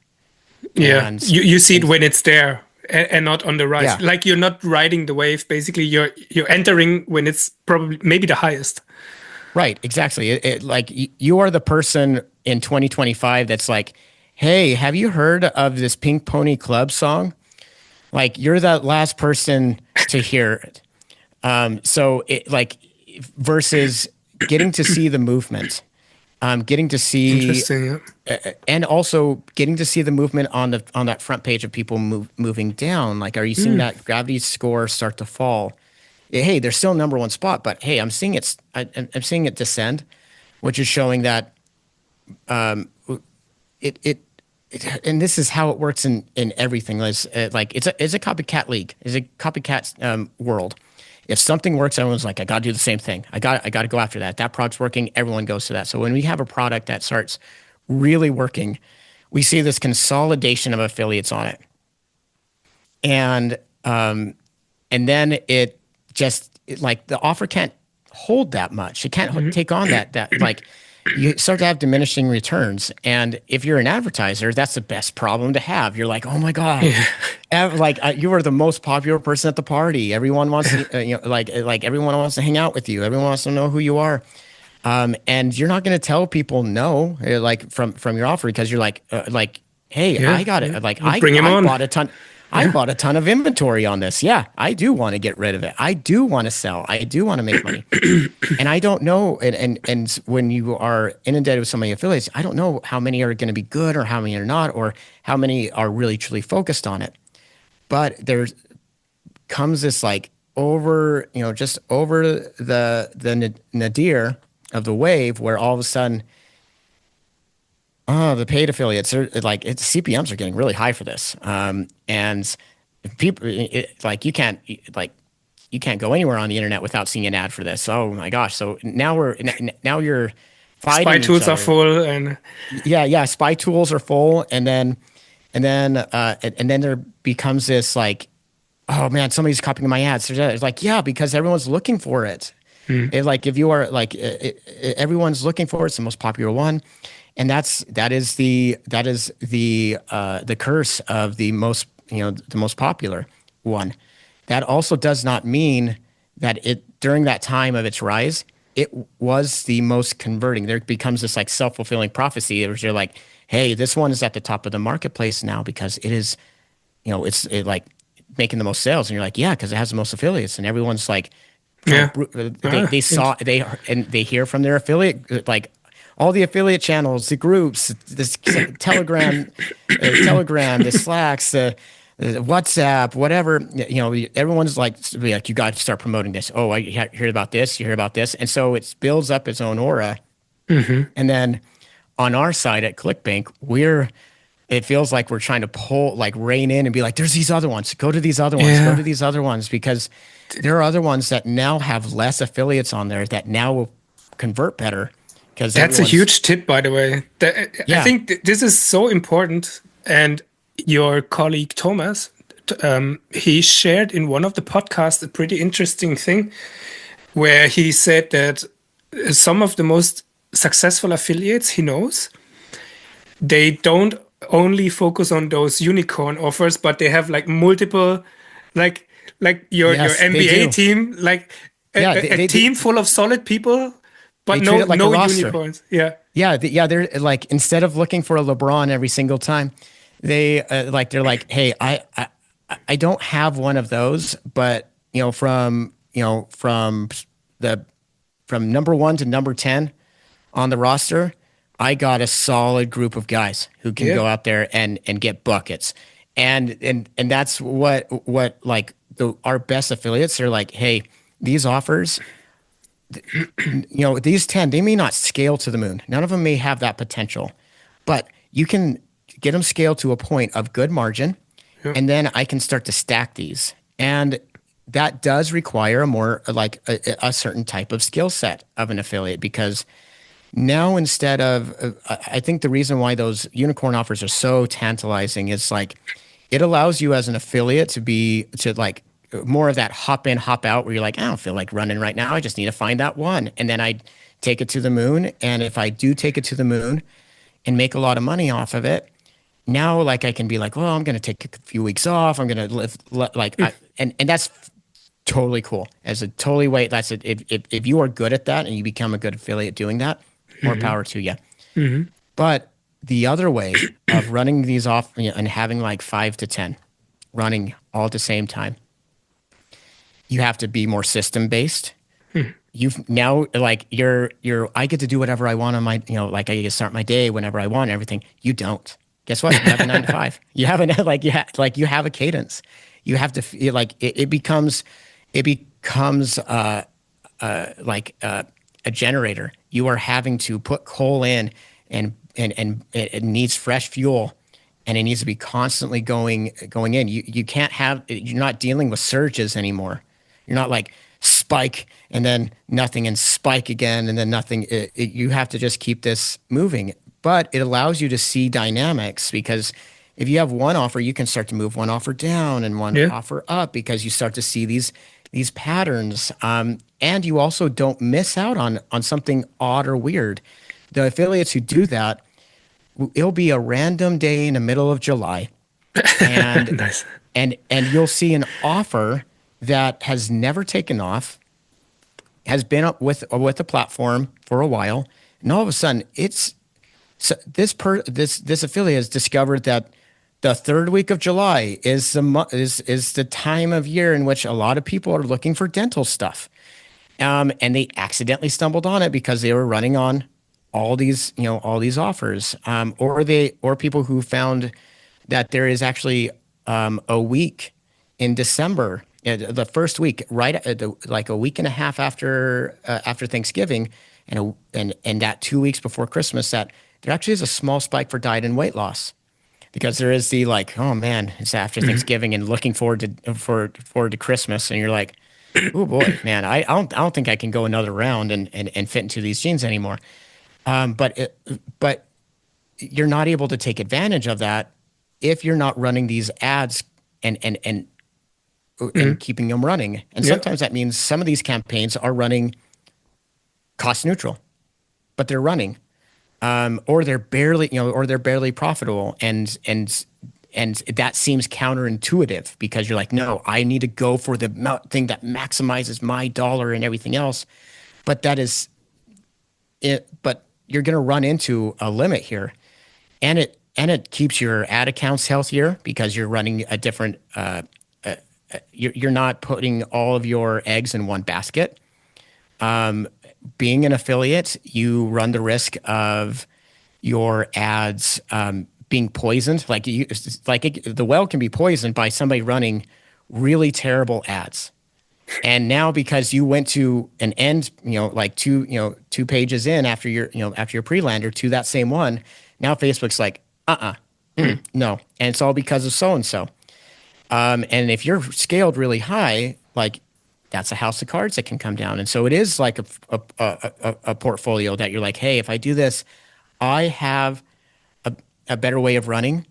Yeah, And you see it when it's there and not on the rise. Yeah. Like you're not riding the wave. Basically, you're entering when it's probably maybe the highest. right, exactly. Like you are the person in 2025 that's like, hey, have you heard of this Pink Pony Club song? Like you're that last person to hear it. So it like versus getting to see the movement, getting to see Interesting. Yeah. and also getting to see the movement on that front page of people moving down. Like, are you seeing that gravity score start to fall? Hey, they're still number one spot, but hey, I'm seeing it descend, which is showing that it and this is how it works in everything. Like it's a copycat league. It's a copycat world. If something works, everyone's like, I got to do the same thing. I got to go after that. That product's working. Everyone goes to that. So when we have a product that starts really working, we see this consolidation of affiliates on it, and then like the offer can't hold that much. It can't take on that like you start to have diminishing returns. And if you're an advertiser, that's the best problem to have. You're like, oh my God, you are the most popular person at the party. Everyone wants to, like everyone wants to hang out with you. Everyone wants to know who you are. And you're not going to tell people no, like from your offer, because you're like, hey, Yeah, I got it. yeah. Like Bring him I on. bought a ton. I bought a ton of inventory on this. Yeah, I do want to get rid of it. I do want to sell. I do want to make money. And I don't know. And when you are inundated with so many affiliates, I don't know how many are going to be good or how many are not, or how many are really truly focused on it. But there comes this like just over the nadir of the wave, where all of a sudden, the paid affiliates are like CPMs are getting really high for this, and people you can't go anywhere on the internet without seeing an ad for this. Oh my gosh! So now you're fighting. Spy each tools other. are full, and Yeah. Spy tools are full, and then there becomes this like, oh man, somebody's copying my ads. It's like, yeah, because everyone's looking for it. Like if you are like everyone's looking for it, it's the most popular one. And that is the curse of the most popular one. That also does not mean that during that time of its rise, it was the most converting. There becomes this like self-fulfilling prophecy, where you're like, hey, this one is at the top of the marketplace now because it is, it's like making the most sales, and you're like, yeah, because it has the most affiliates, and everyone's like, yeah, they hear from their affiliate, like all the affiliate channels, the groups, this Telegram, the Slacks, the WhatsApp, whatever, everyone's like, you got to start promoting this. Oh, I hear about this. You hear about this. And so it builds up its own aura. And then on our side at ClickBank, it feels like we're trying to rein in and be like, there's these other ones, go to these other ones, go to Yeah. these other ones, because there are other ones that now have less affiliates on there that now will convert better because That's a everyone's, huge tip, by the way. I yeah, think this is so important. And your colleague Thomas, he shared in one of the podcasts a pretty interesting thing where he said that some of the most successful affiliates he knows, they don't only focus on those unicorn offers, but they have like multiple, like your yes, they MBA do. team, like Yeah, a team full of solid people, but they treat it like a no roster. unicorns. Yeah. Yeah, they're like, instead of looking for a LeBron every single time, they're like, hey, I don't have one of those, but the from number 1 to number 10 on the roster, I got a solid group of guys who can Yeah. go out there and get buckets, and that's what like our best affiliates are like. Hey, these offers, these 10, they may not scale to the moon. None of them may have that potential, but you can get them scaled to a point of good margin, and then I can start to stack these. And that does require a more like a certain type of skill set of an affiliate, because now instead of, I think the reason why those unicorn offers are so tantalizing is like, it allows you as an affiliate to like more of that hop in, hop out, where you're like, I don't feel like running right now. I just need to find that one. And then I take it to the moon. And if I do take it to the moon and make a lot of money off of it, now like I can be like, well, I'm going to take a few weeks off. I'm going to live and that's totally cool. As a totally way, if you are good at that and you become a good affiliate doing that, more power to you. But the other way of running these off, and having like 5 to 10 running all at the same time, you have to be more system based. You've now like I get to do whatever I want on my, like I get to start my day whenever I want, everything. You don't. Guess what? You have a 9 to 5. You have you have a cadence. You have to feel like it becomes a generator. You are having to put coal in, and it needs fresh fuel, and it needs to be constantly going in. You can't have, you're not dealing with surges anymore. You're not like spike and then nothing and spike again and then nothing. You have to just keep this moving. But it allows you to see dynamics, because if you have one offer, you can start to move one offer down and one offer up, because you start to see these patterns. And you also don't miss out on something odd or weird. The affiliates who do that, it'll be a random day in the middle of July, and Nice. and you'll see an offer that has never taken off, has been up with a platform for a while, and all of a sudden this affiliate has discovered that the third week of July is the time of year in which a lot of people are looking for dental stuff, and they accidentally stumbled on it because they were running on all these offers, or people who found that there is actually a week in December, the first week, right, like a week and a half after Thanksgiving, and that 2 weeks before Christmas, that there actually is a small spike for diet and weight loss, because there is the like, oh man, it's after Thanksgiving and looking forward to Christmas, and you're like, oh boy, man, I don't think I can go another round and fit into these jeans anymore. But you're not able to take advantage of that if you're not running these ads and keeping them running. And sometimes that means some of these campaigns are running cost neutral, but they're running, or they're barely profitable, and that seems counterintuitive, because you're like, no, I need to go for the thing that maximizes my dollar and everything else, but that is it. But you're going to run into a limit here, and it keeps your ad accounts healthier, because you're running a different. You're not putting all of your eggs in one basket. Being an affiliate, you run the risk of your ads being poisoned. The well can be poisoned by somebody running really terrible ads, And now because you went to an end, like two pages in after your pre-lander to that same one, now Facebook's like, no. And it's all because of so and so. And if you're scaled really high, like that's a house of cards that can come down. And so it is like a portfolio that you're like, hey, if I do this, I have a better way of running.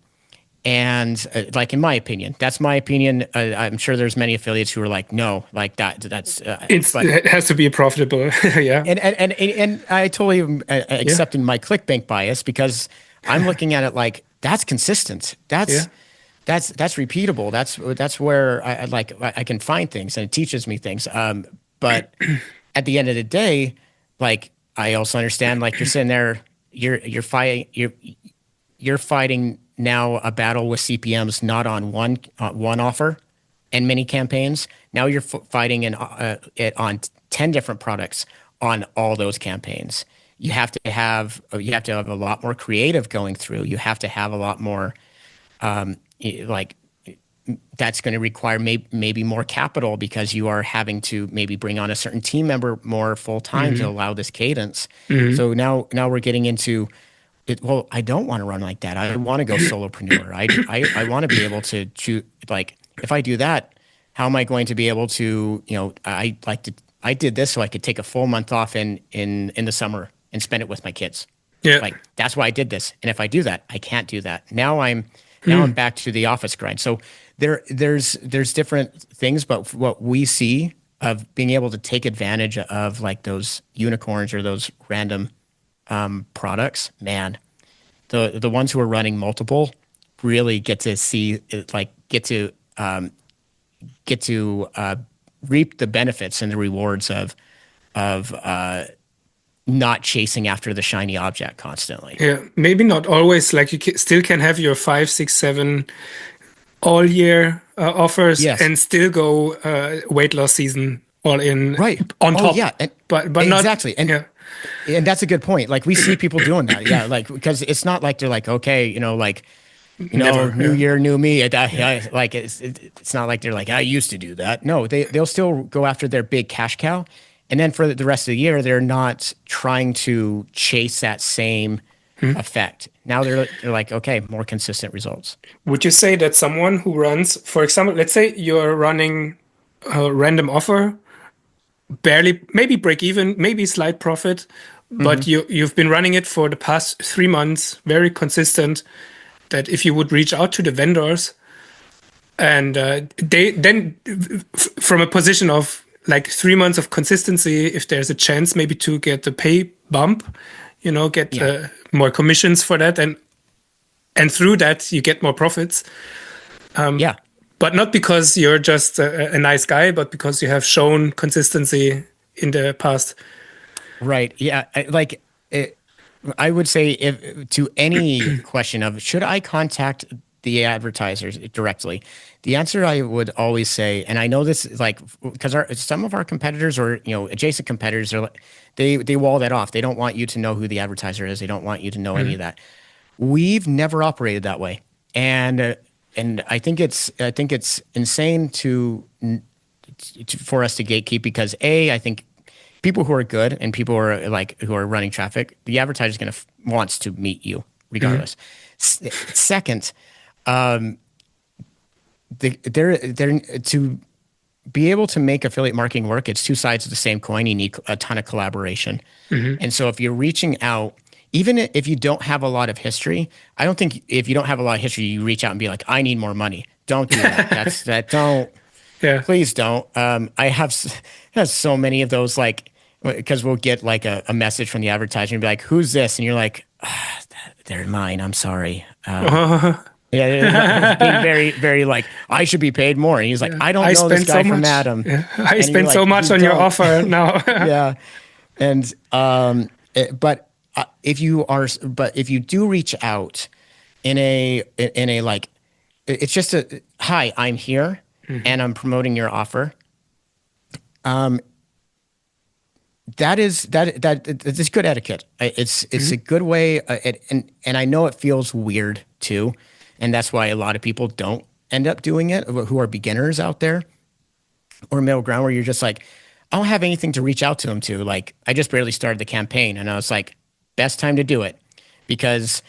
And like in my opinion, that's my opinion. I'm sure there's many affiliates who are like, no, like that's but It has to be profitable. Yeah. and I totally am Yeah. accepting my ClickBank bias because I'm looking at it like that's consistent. Yeah. That's repeatable. That's where I can find things and it teaches me things. But at the end of the day, like I also understand like you're sitting there, you're fighting now a battle with CPMs not on one offer and many campaigns. Now you're fighting it on 10 different products on all those campaigns. You have to have a lot more creative going through. You have to have a lot more like that's going to require maybe more capital because you are having to maybe bring on a certain team member more full time to allow this cadence. So now we're getting into it. Well, I don't want to run like that. I want to go solopreneur. I want to be able to choose. Like if I do that, how am I going to be able to? I did this so I could take a full month off in the summer and spend it with my kids. Yeah. Like that's why I did this. And if I do that, I can't do that. Now I'm back to the office grind. So there's different things, but what we see of being able to take advantage of like those unicorns or those random products, man, the ones who are running multiple really get to see like get to reap the benefits and the rewards of not chasing after the shiny object constantly. Yeah, maybe not always. Like you still can have your 5, 6, 7 all year offers Yes. and still go weight loss season all in Right. on Oh, top. yeah. But not exactly. And yeah. and that's a good point. Like we see people doing that. Yeah. Like because it's not like they're like, okay, like Never, new yeah. year, new me. Like it's not like they're like I used to do that. No, they'll still go after their big cash cow, and then for the rest of the year, they're not trying to chase that same effect. Now they're like, okay, more consistent results. Would you say that someone who runs, for example, let's say you're running a random offer, barely, maybe break even, maybe slight profit, but you've been running it for the past 3 months, very consistent, that if you would reach out to the vendors and they then from a position of like 3 months of consistency, if there's a chance maybe to get a pay bump, get Yeah. more commissions for that, and through that you get more profits. Yeah. But not because you're just a nice guy, but because you have shown consistency in the past. Right. Yeah. I would say if to any question of should I contact the advertisers directly, the answer I would always say, and I know this is like because some of our competitors or adjacent competitors are they wall that off. They don't want you to know who the advertiser is. They don't want you to know any of that. We've never operated that way, and I think it's insane for us to gatekeep because I think people who are good and people who are running traffic, the advertiser is going to wants to meet you regardless. Second, they're to be able to make affiliate marketing work. It's two sides of the same coin. You need a ton of collaboration, and so if you're reaching out. Even if you don't have a lot of history, I don't think if you don't have a lot of history, you reach out and be like, I need more money. Don't do that. Don't. Yeah. Please don't. I have so many of those, like, because we'll get like a message from the advertiser and be like, who's this? And you're like, they're mine. I'm sorry. Yeah, it's being very, very like, I should be paid more. And he's like, I don't know this guy from Adam. Yeah. I And spent you're so like, much "You on your don't." offer now. Yeah. And, if you do reach out in a like, it's just hi, I'm here and I'm promoting your offer. That's good etiquette. It's a good way, and I know it feels weird too, and that's why a lot of people don't end up doing it who are beginners out there. or middle ground where you're just like, I don't have anything to reach out to them to. Like, I just barely started the campaign, and I was like, best time to do it, because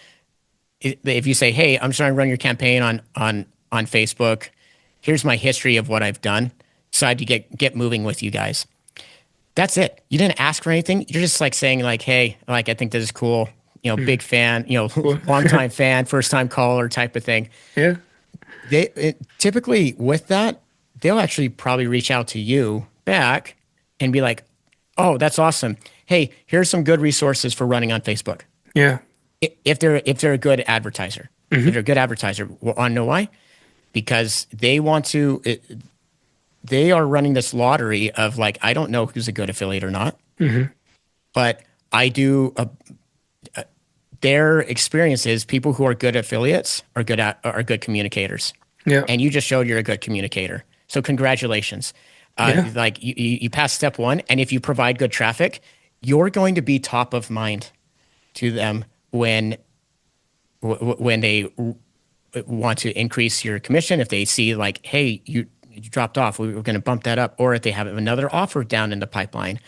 if you say, hey, I'm trying to run your campaign on Facebook, here's my history of what I've done, decide to get moving with you guys. That's it. You didn't ask for anything. You're just like saying like, hey, like I think this is cool. Big fan. Long time fan, first time caller type of thing. Yeah. Typically with that, they'll actually probably reach out to you back and be like, oh, that's awesome. Hey, here's some good resources for running on Facebook. Yeah. If they're a good advertiser, if they're a good advertiser, want to know why? Because they want to. They are running this lottery of like, I don't know who's a good affiliate or not, but I do. Their experience is people who are good affiliates are good communicators. Yeah. And you just showed you're a good communicator. So congratulations. Like you passed step one, and if you provide good traffic, you're going to be top of mind to them when they want to increase your commission. If they see like, hey, you dropped off, we were going to bump that up, or if they have another offer down in the pipeline,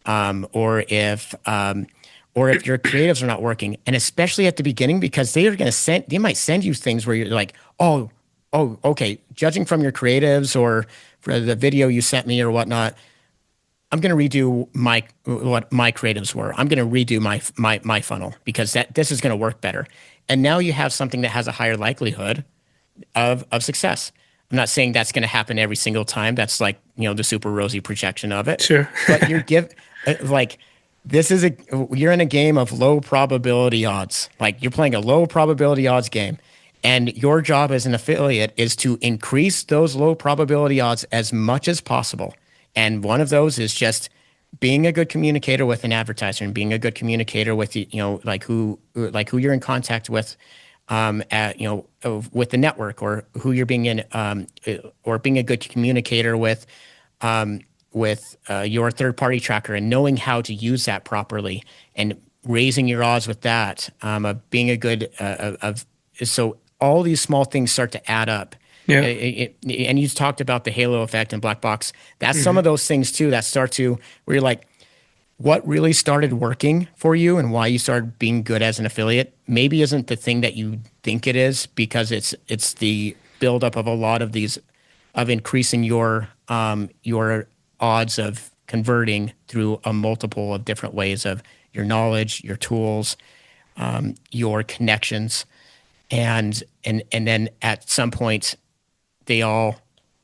or if your creatives are not working, and especially at the beginning, because they might send you things where you're like, oh, okay, judging from your creatives or for the video you sent me or whatnot, I'm going to redo what my creatives were. I'm going to redo my funnel because this is going to work better. And now you have something that has a higher likelihood of success. I'm not saying that's going to happen every single time. That's like, the super rosy projection of it. Sure. But you're in a game of low probability odds. Like you're playing a low probability odds game. And your job as an affiliate is to increase those low probability odds as much as possible. And one of those is just being a good communicator with an advertiser and being a good communicator with who you're in contact with, with the network, or who you're being in, or being a good communicator with your third party tracker, and knowing how to use that properly and raising your odds with that. Being a good so all these small things start to add up. Yeah. And you talked about the halo effect and black box. That's some of those things too that start to, where you're like, what really started working for you and why you started being good as an affiliate maybe isn't the thing that you think it is, because it's the buildup of a lot of these, of increasing your odds of converting through a multiple of different ways of your knowledge, your tools, your connections. And then at some point, they all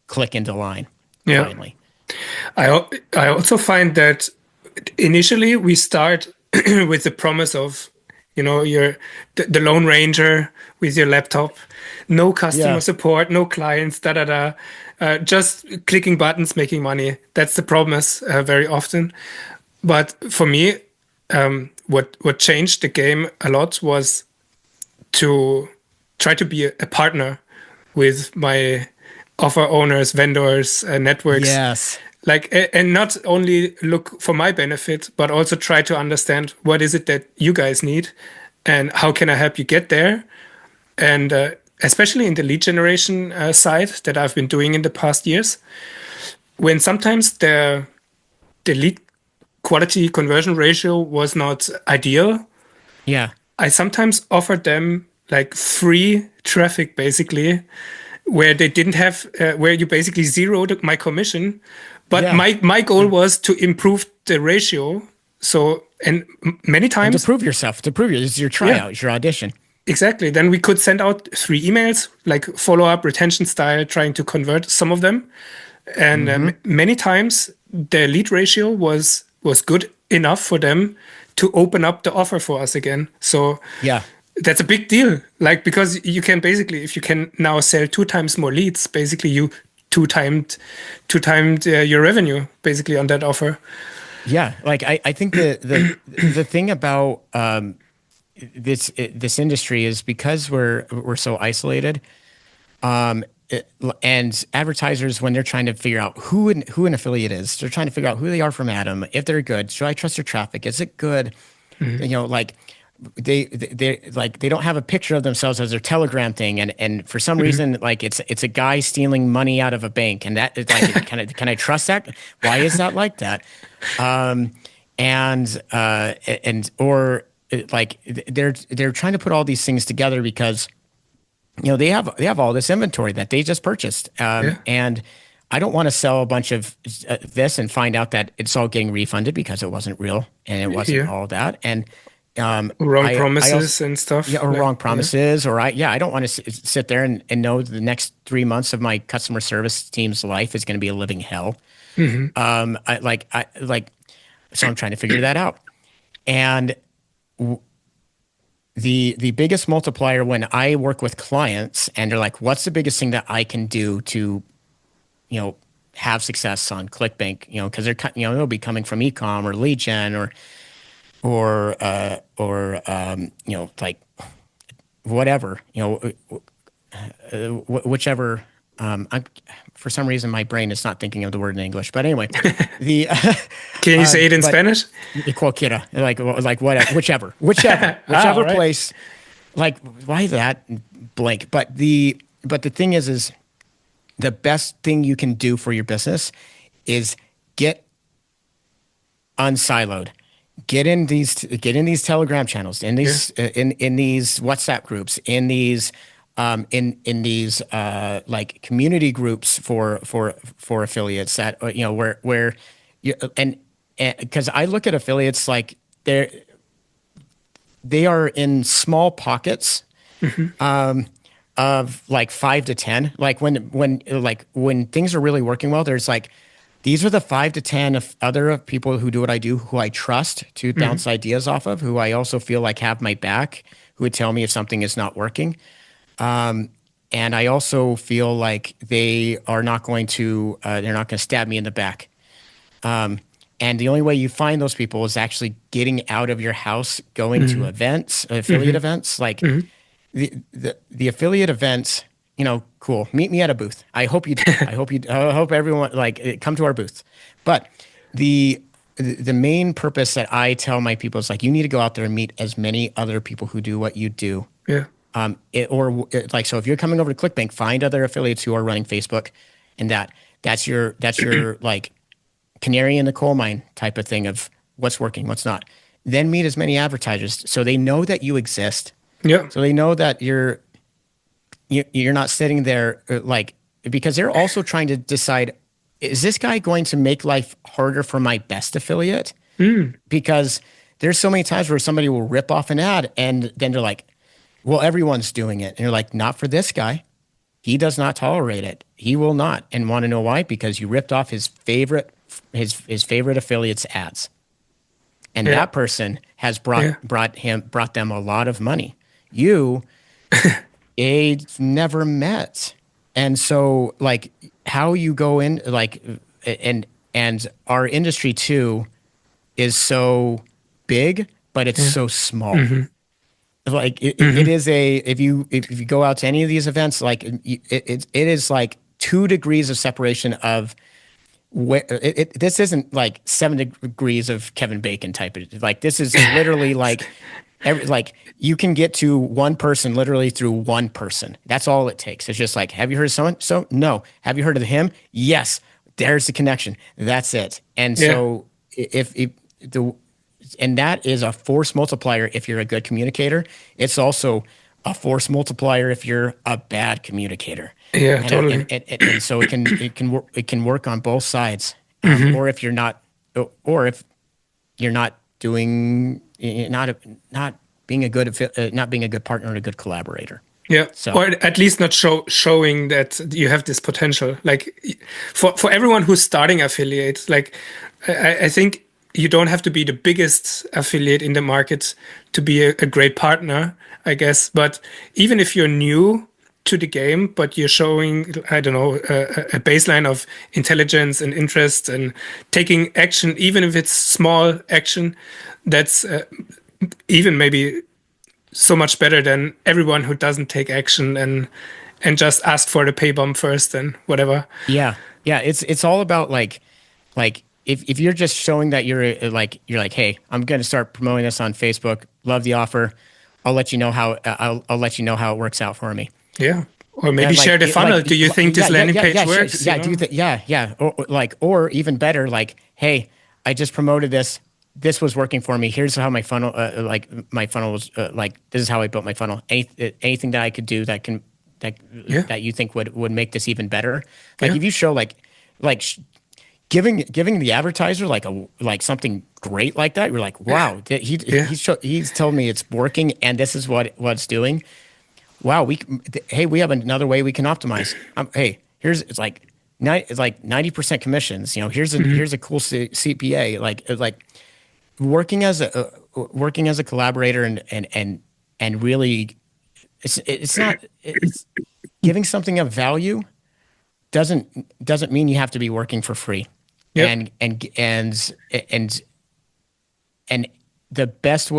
click into line. Yeah. Finally. I also find that initially we start with the promise of, you're the Lone Ranger with your laptop, no customer support, no clients, just clicking buttons, making money. That's the promise very often. But for me, what changed the game a lot was to try to be a partner with my offer owners, vendors, networks. Yes. And not only look for my benefit, but also try to understand what is it that you guys need and how can I help you get there. And especially in the lead generation side that I've been doing in the past years, when sometimes the lead quality conversion ratio was not ideal. Yeah. I sometimes offered them like free traffic, basically, where they didn't have, where you basically zeroed my commission. But my goal was to improve the ratio. So, and many times, and to prove yourself, this is your tryout, it's your audition. Exactly. Then we could send out 3 emails, like follow-up, retention style, trying to convert some of them. And many times the lead ratio was good enough for them to open up the offer for us again. So yeah, that's a big deal. Like, because you can basically, if you can now sell 2 times more leads, basically you two timed your revenue basically on that offer. Yeah, like I think the thing about this industry is because we're so isolated, and advertisers, when they're trying to figure out who an affiliate is, they're trying to figure out who they are from Adam. If they're good, should I trust their traffic? Is it good? they don't have a picture of themselves as their Telegram thing, and for some reason, like it's a guy stealing money out of a bank, and that is like, can I trust that? Why is that like that? Or like they're trying to put all these things together because they have all this inventory that they just purchased, and I don't want to sell a bunch of this and find out that it's all getting refunded because it wasn't real and it wasn't all that, and wrong promises and stuff. Yeah, or wrong promises, or I don't want to sit there and know the next 3 months of my customer service team's life is going to be a living hell. So I'm trying to figure that out. And the biggest multiplier when I work with clients and they're like, what's the biggest thing that I can do to, have success on ClickBank, because they're, they'll be coming from ecom or lead gen or like whatever, whichever. For some reason, my brain is not thinking of the word in English. But anyway, can you say it in Spanish? Cualquiera, like whatever, whichever right. place. Like, why that blank? But the thing is the best thing you can do for your business is get unsiloed. Get in these Telegram channels, in these in these WhatsApp groups, in these like community groups for affiliates that where you, and because I look at affiliates like they are in small pockets of like 5 to 10. Like when things are really working well, there's like, these are the 5 to 10 of other people who do what I do, who I trust to bounce ideas off of, who I also feel like have my back, who would tell me if something is not working. And I also feel like they are not going to, they're not going to stab me in the back. And the only way you find those people is actually getting out of your house, going to events, affiliate events, like the affiliate events. Cool. Meet me at a booth. I hope everyone come to our booth. But the main purpose that I tell my people is like, you need to go out there and meet as many other people who do what you do. Yeah. So if you're coming over to ClickBank, find other affiliates who are running Facebook, and that's your like canary in the coal mine type of thing of what's working, what's not. Then meet as many advertisers so they know that you exist. Yeah. So they know that you're not sitting there because they're also trying to decide, is this guy going to make life harder for my best affiliate? Because there's so many times where somebody will rip off an ad and then they're like, well, everyone's doing it. And you're like, not for this guy. He does not tolerate it. He will not. And want to know why? Because you ripped off his favorite affiliate's ads. And that person has brought them a lot of money. You never met. And so like how you go in, like, and our industry too is so big, but it's so small. Like it is if you go out to any of these events, like it is like 2 degrees of separation of where this isn't like 7 degrees of Kevin Bacon type of, like, this is literally like you can get to one person literally through one person. That's all it takes. It's just like, have you heard of someone? So no. Have you heard of him? Yes. There's the connection. That's it. And so and that is a force multiplier if you're a good communicator. It's also a force multiplier if you're a bad communicator. Yeah, totally. And so it can work on both sides. Or if you're not doing, not being a good partner or a good collaborator. Yeah, so, or at least not showing that you have this potential. Like for everyone who's starting affiliate, like I think you don't have to be the biggest affiliate in the market to be a great partner, I guess. But even if you're new to the game, but you're showing, I don't know, a baseline of intelligence and interest and taking action, even if it's small action, that's even maybe so much better than everyone who doesn't take action and just ask for the pay bump first and whatever. Yeah. It's all about like if you're just showing that you're like, hey, I'm going to start promoting this on Facebook, love the offer. I'll let you know how I'll let you know how it works out for me. Yeah. Or maybe And share the funnel. Do you think this landing page yeah, works? You yeah, do know? that, yeah, or even better, like, hey, I just promoted this. This was working for me. Here's how my funnel, my funnel was, this is how I built my funnel. Anything that I could do that Yeah. that you think would make this even better. Like Yeah. if you show like giving the advertiser like something great like that, you're like, wow, Yeah. he's told me it's working and this is what it's doing. Wow, hey, we have another way we can optimize. Hey, it's like 90% commissions. You know, here's a cool CPA. Like working as a collaborator and really, it's not it's giving something of value doesn't mean you have to be working for free. Yep. And and the best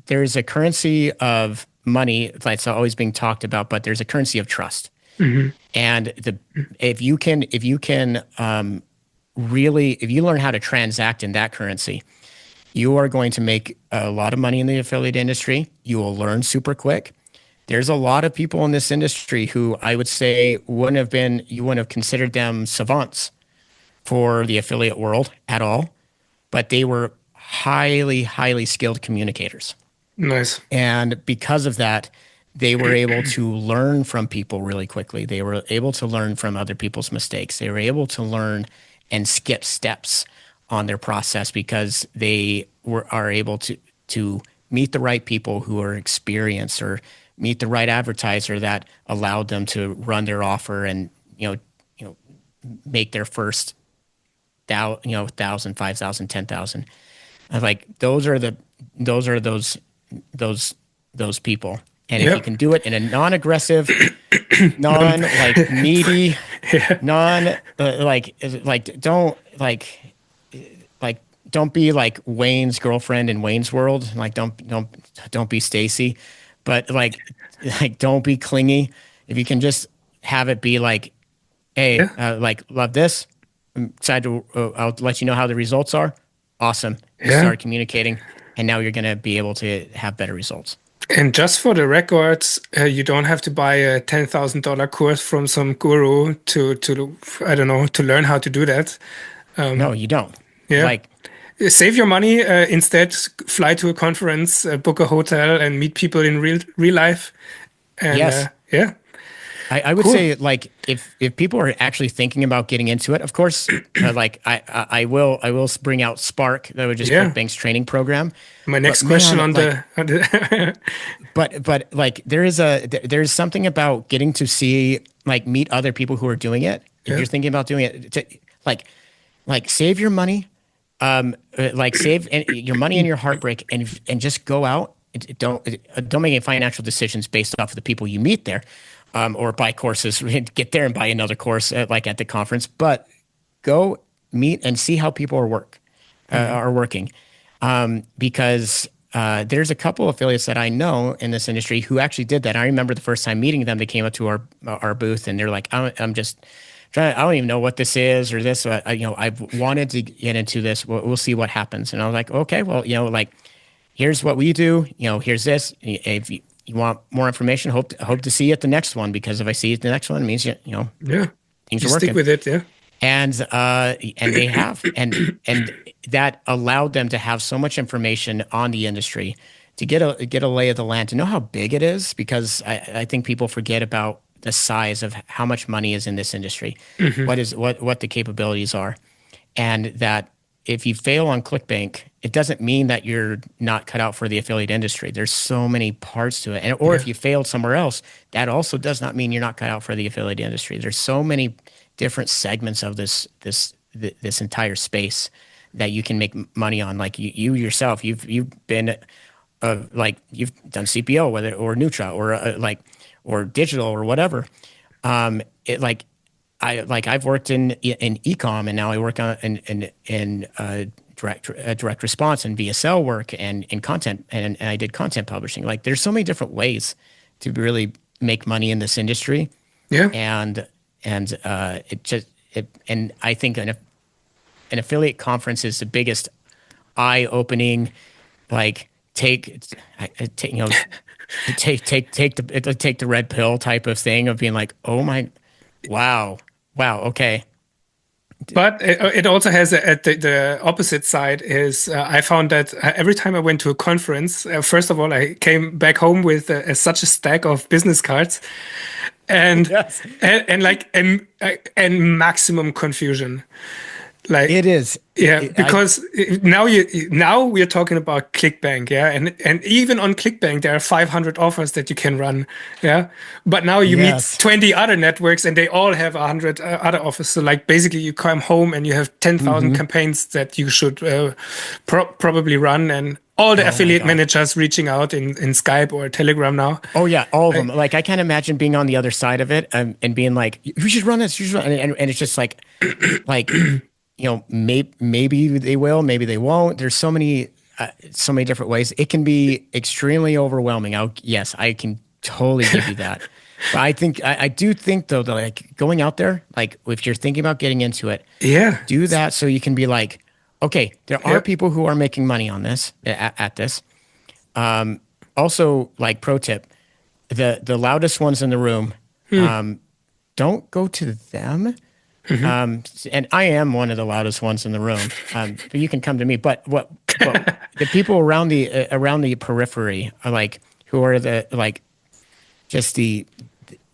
there's a currency of money that's always being talked about, but there's a currency of trust. And if you can really, if you learn how to transact in that currency, you are going to make a lot of money in the affiliate industry. You will learn super quick. There's a lot of people in this industry who I would say you wouldn't have considered them savants for the affiliate world at all, but they were highly, highly skilled communicators. Nice. And because of that, they were able to learn from people really quickly. They were able to learn from other people's mistakes. They were able to learn and skip steps on their process because they are able to meet the right people who are experienced or meet the right advertiser that allowed them to run their offer and make their first 1,000, 5,000, 10,000. Like those are those people. And if you can do it in a non-aggressive, like needy, don't be like Wayne's girlfriend in Wayne's World. Like don't be Stacy, but like don't be clingy. If you can just have it be like, hey, love this. I'm excited to. I'll let you know how the results are. Awesome. You start communicating, and now you're going to be able to have better results. And just for the records, you don't have to buy a $10,000 course from some guru to I don't know, to learn how to do that. No, you don't. Yeah. Like, save your money. Instead, fly to a conference, book a hotel, and meet people in real life. And yes. Yeah. I would say like if people are actually thinking about getting into it, of course, like I will bring out Spark, that would just ClickBank's training program. My next question on the but like there's something about getting to see like meet other people who are doing it. If you're thinking about doing it, like save your money, like save your money and your heartbreak and just go out. Don't make any financial decisions based off of the people you meet there. Or buy courses, get there and buy another course like at the conference, but go meet and see how people are working. Because there's a couple affiliates that I know in this industry who actually did that. I remember the first time meeting them, they came up to our booth and they're like, I'm just trying, I don't even know what this is or this, I've wanted to get into this. We'll see what happens. And I was like, okay, well, like, here's what we do, here's this. If you want more information, hope to see you at the next one, because if I see you at the next one, it means things are working. Stick with it, yeah. And they have, and that allowed them to have so much information on the industry, to get a lay of the land, to know how big it is, because I think people forget about the size of how much money is in this industry, what the capabilities are, and that if you fail on ClickBank, it doesn't mean that you're not cut out for the affiliate industry. There's so many parts to it. Or if you failed somewhere else, that also does not mean you're not cut out for the affiliate industry. There's so many different segments of this entire space that you can make money on. Like you yourself, you've been like you've done CPO, whether or Nutra or digital or whatever. I've worked in e-com, and now I work on in direct response and VSL work and in content, and I did content publishing. Like there's so many different ways to really make money in this industry. Yeah. And I think an affiliate conference is the biggest eye-opening, like take, take take the red pill type of thing of being like, oh my, wow, okay. But it also has the opposite side is I found that every time I went to a conference, first of all, I came back home with such a stack of business cards and Yes. and maximum confusion. Like It is. yeah, because now we are talking about ClickBank, yeah, and even on ClickBank there are 500 offers that you can run, yeah. But now you meet Yes. 20 other networks and they all have 100 other offers. So like basically you come home and you have 10,000 campaigns that you should probably run, and all the affiliate God. managers reaching out in Skype or Telegram now. Oh yeah, all of them. Like I can't imagine being on the other side of it and being like, "You should run this. You should run," and it's just like, maybe they will, maybe they won't. There's so many different ways. It can be extremely overwhelming. Yes, I can totally give you that. But I do think though that like going out there, like if you're thinking about getting into it, Yeah, do that so you can be like, okay, there are people who are making money on this at this. Also, like pro tip, the loudest ones in the room, don't go to them. And I am one of the loudest ones in the room, but you can come to me. But the people around the periphery are like, who are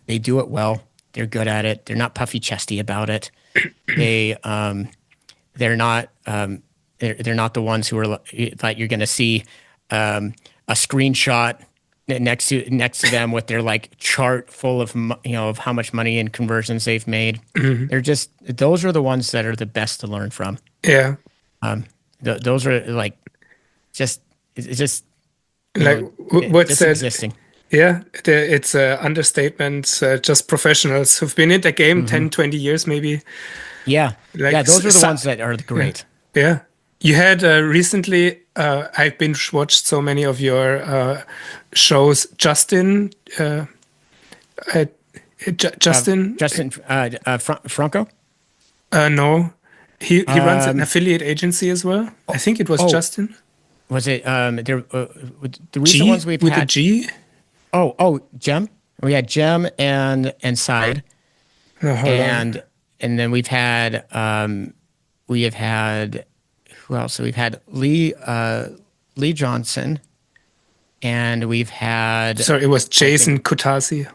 they do it well. They're good at it. They're not puffy chesty about it. They're not the ones who are like you're going to see a screenshot next to them with their like chart full of of how much money and conversions they've made. Those are the ones that are the best to learn from. yeah. Those are like it's just Like what's just that? existing. Yeah, it's an understatement. Just professionals who've been in the game 10, 20 years maybe. Yeah, Like those are the ones that are great. Yeah. You had recently, I've binge watched so many of your shows. Justin, Franco. No, he runs an affiliate agency as well. I think it was Justin. Was it there? The recent G ones we've with had. a G. Jem. We had Jem and Side, No, hold on. and then we have had who else? So we've had Lee Johnson, and we've had Sorry, it was Jason Kutasi.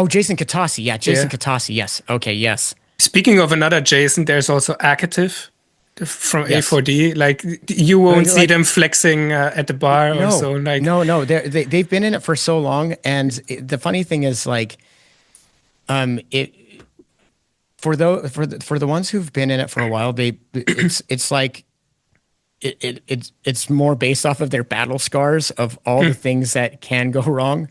Jason Katasi. Yeah, Jason Katasi. Yes. Okay. Yes. Speaking of another Jason, there's also Active from Yes. A4D. Like you won't see Like- them flexing at the bar or so. Like no, they've been in it for so long, and the funny thing is, like, for the ones who've been in it for a while, it's like it's more based off of their battle scars of all the things that can go wrong,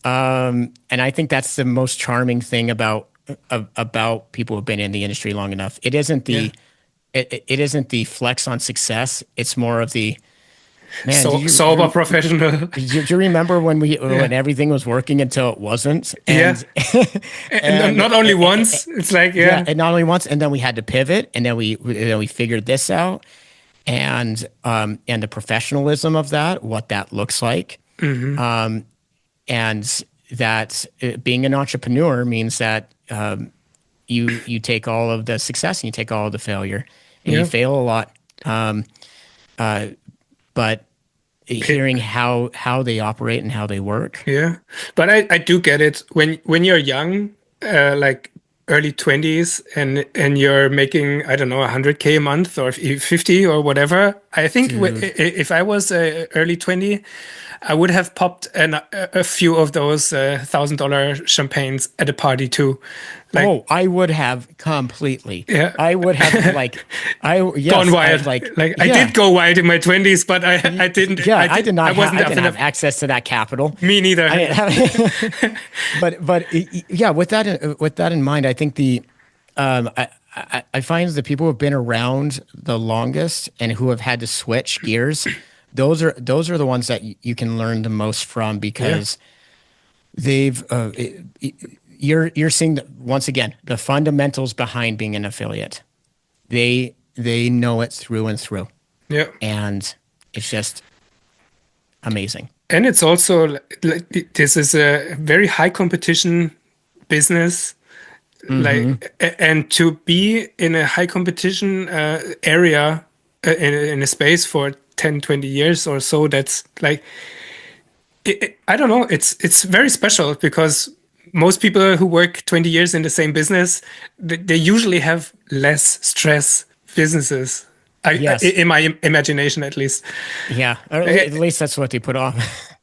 and I think that's the most charming thing about people who've been in the industry long enough. It isn't the it isn't the flex on success. It's more of the man. sober professional. Do you remember when when everything was working until it wasn't? And, and not only once. It's like and not only once, and then we had to pivot, and then we figured this out, and the professionalism of that, what that looks like, and that being an entrepreneur means that you take all of the success and you take all of the failure, and you fail a lot, but hearing how they operate and how they work. Yeah, but I do get it when you're young, like early 20s, and you're making, I don't know, 100K a month or 50 or whatever. I think if I was early 20, I would have popped a few of those $1,000 champagnes at a party too. Like, I would have completely. Yeah. I would have gone wild. I did go wild in my 20s, but I didn't. Yeah, I did not. I didn't have enough. access to that capital. Me neither. I didn't have, but yeah, with that in mind, I think I find the people who have been around the longest and who have had to switch gears, those are the ones that you can learn the most from, because they've you're seeing once again the fundamentals behind being an affiliate. They know it through and through. Yeah. And it's just amazing. And it's also this is a very high competition business. Hmm. And to be in a high competition area in a space for 10, 20 years or so, that's like I don't know. It's very special because most people who work 20 years in the same business, they usually have less stress businesses. Yes. In my imagination, at least. Yeah. Or at Eh, least that's what they put on.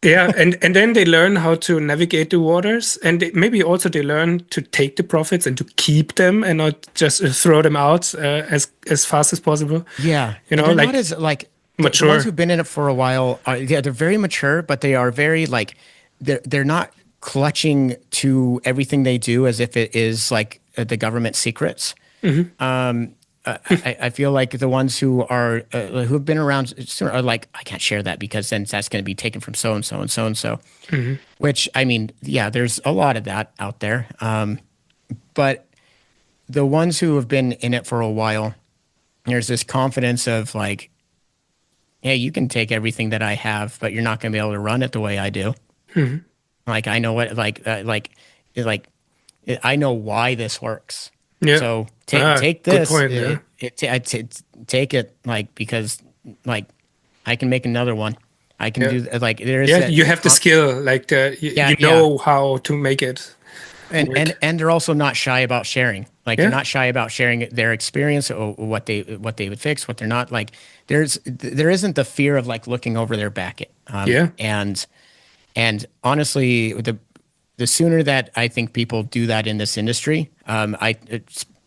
Yeah, and then they learn how to navigate the waters, and maybe also they learn to take the profits and to keep them and not just throw them out as fast as possible. Yeah. You And know, they're not like as like the ones mature. who've been in it for a while are, yeah, they're very mature, but they are very like they're not clutching to everything they do as if it is like the government secrets. I feel like the ones who have been around sooner are like, I can't share that because then that's going to be taken from so and so and so and so. Which I mean, yeah, there's a lot of that out there. But the ones who have been in it for a while, there's this confidence of like, hey, you can take everything that I have, but you're not going to be able to run it the way I do. Like I know what like I know why this works. Yeah. So Ah, take good this, point. Yeah. take it like because like I can make another one. I can Yeah. do like there's Yeah. that You have the skill, like yeah, you yeah. know how to make it work. And they're also not shy about sharing. Like they're Yeah. not shy about sharing their experience or what they would fix, what they're not like. There isn't the fear of like looking over their back. Yeah. And honestly, the sooner that I think people do that in this industry,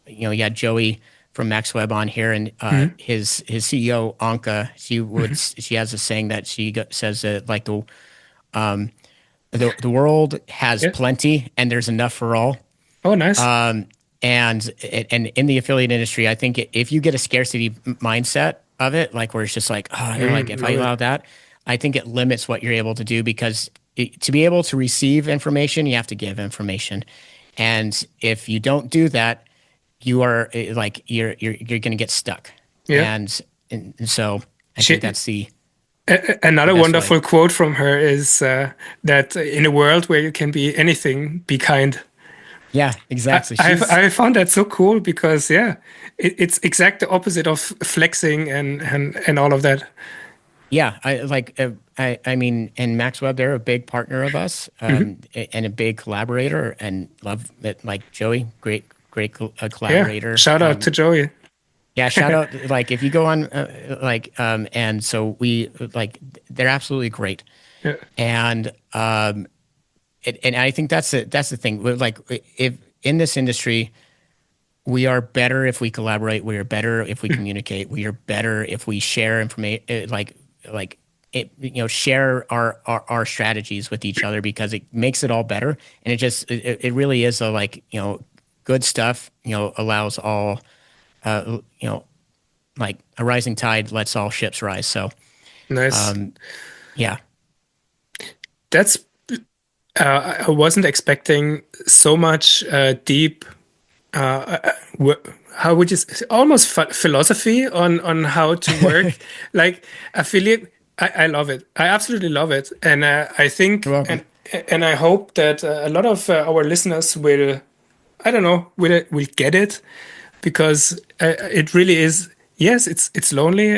you had Joey from Max Web on here, and his CEO Anka, she has a saying that says that like the world has Yeah. plenty and there's enough for all. Oh, nice. And in the affiliate industry, I think if you get a scarcity mindset of it, like where it's just like, oh, like if I Love it. allow that, I think it limits what you're able to do because to be able to receive information, you have to give information, and if you don't do that, you are like you're going to get stuck, Yeah. and so I think She, that's the Another best way. wonderful quote from her is that in a world where you can be anything, be kind. Yeah, exactly. I found that so cool because yeah, it's exact the opposite of flexing and all of that. Yeah, I mean, and Max Web, they're a big partner of us, and a big collaborator, and love it. Like Joey, Yeah, collaborator. shout out to Joey. Yeah, shout out. Like if you go on, and so we like they're absolutely great, Yeah. and and I think that's the thing. Like if in this industry, we are better if we collaborate. We are better if we communicate. We are better if we share information. Share our strategies with each other because it makes it all better. And it really is a like good stuff. Allows all. Like a rising tide lets all ships rise. So Nice. yeah, That's I wasn't expecting so much deep. How would you almost philosophy on how to work like affiliate? I love it. I absolutely love it, and I you're think welcome. and I hope that a lot of our listeners will I don't know will get it because it really is. Yes, it's lonely,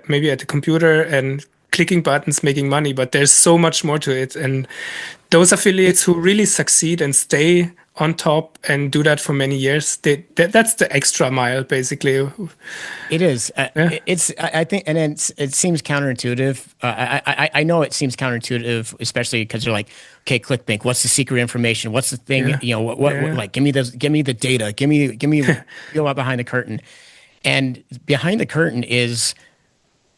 maybe at the computer and clicking buttons, making money, but there's so much more to it. And those affiliates who really succeed and stay on top and do that for many years, that's the extra mile, basically. It is. Yeah, I think, and it seems counterintuitive. I know it seems counterintuitive, especially because you're like, okay, ClickBank. What's the secret information? What's the thing? yeah, What yeah, like, give me the data. Give me feel out behind the curtain. And behind the curtain is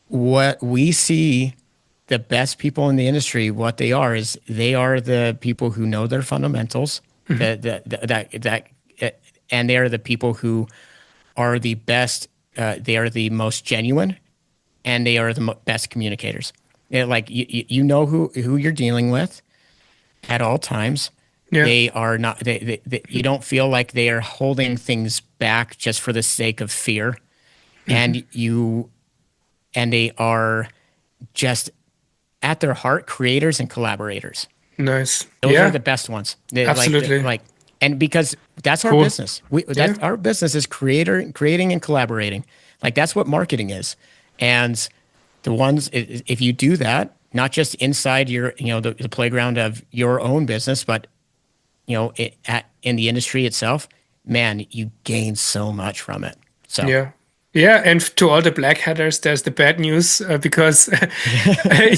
what we see. The best people in the industry, what they are is they are the people who know their fundamentals. And they are the people who are the best. They are the most genuine, and they are the best communicators. Like you know who you're dealing with at all times. yeah. They are not. You don't feel like they are holding things back just for the sake of fear, and they are just at their heart creators and collaborators. Nice. Those are Yeah, the best ones. absolutely. And because that's our Cool. business. Yeah. That's our business is creating and collaborating. Like that's what marketing is. And the ones, if you do that, not just inside your, the playground of your own business, but in the industry itself, man, you gain so much from it. So Yeah. Yeah, and to all the black hatters, there's the bad news because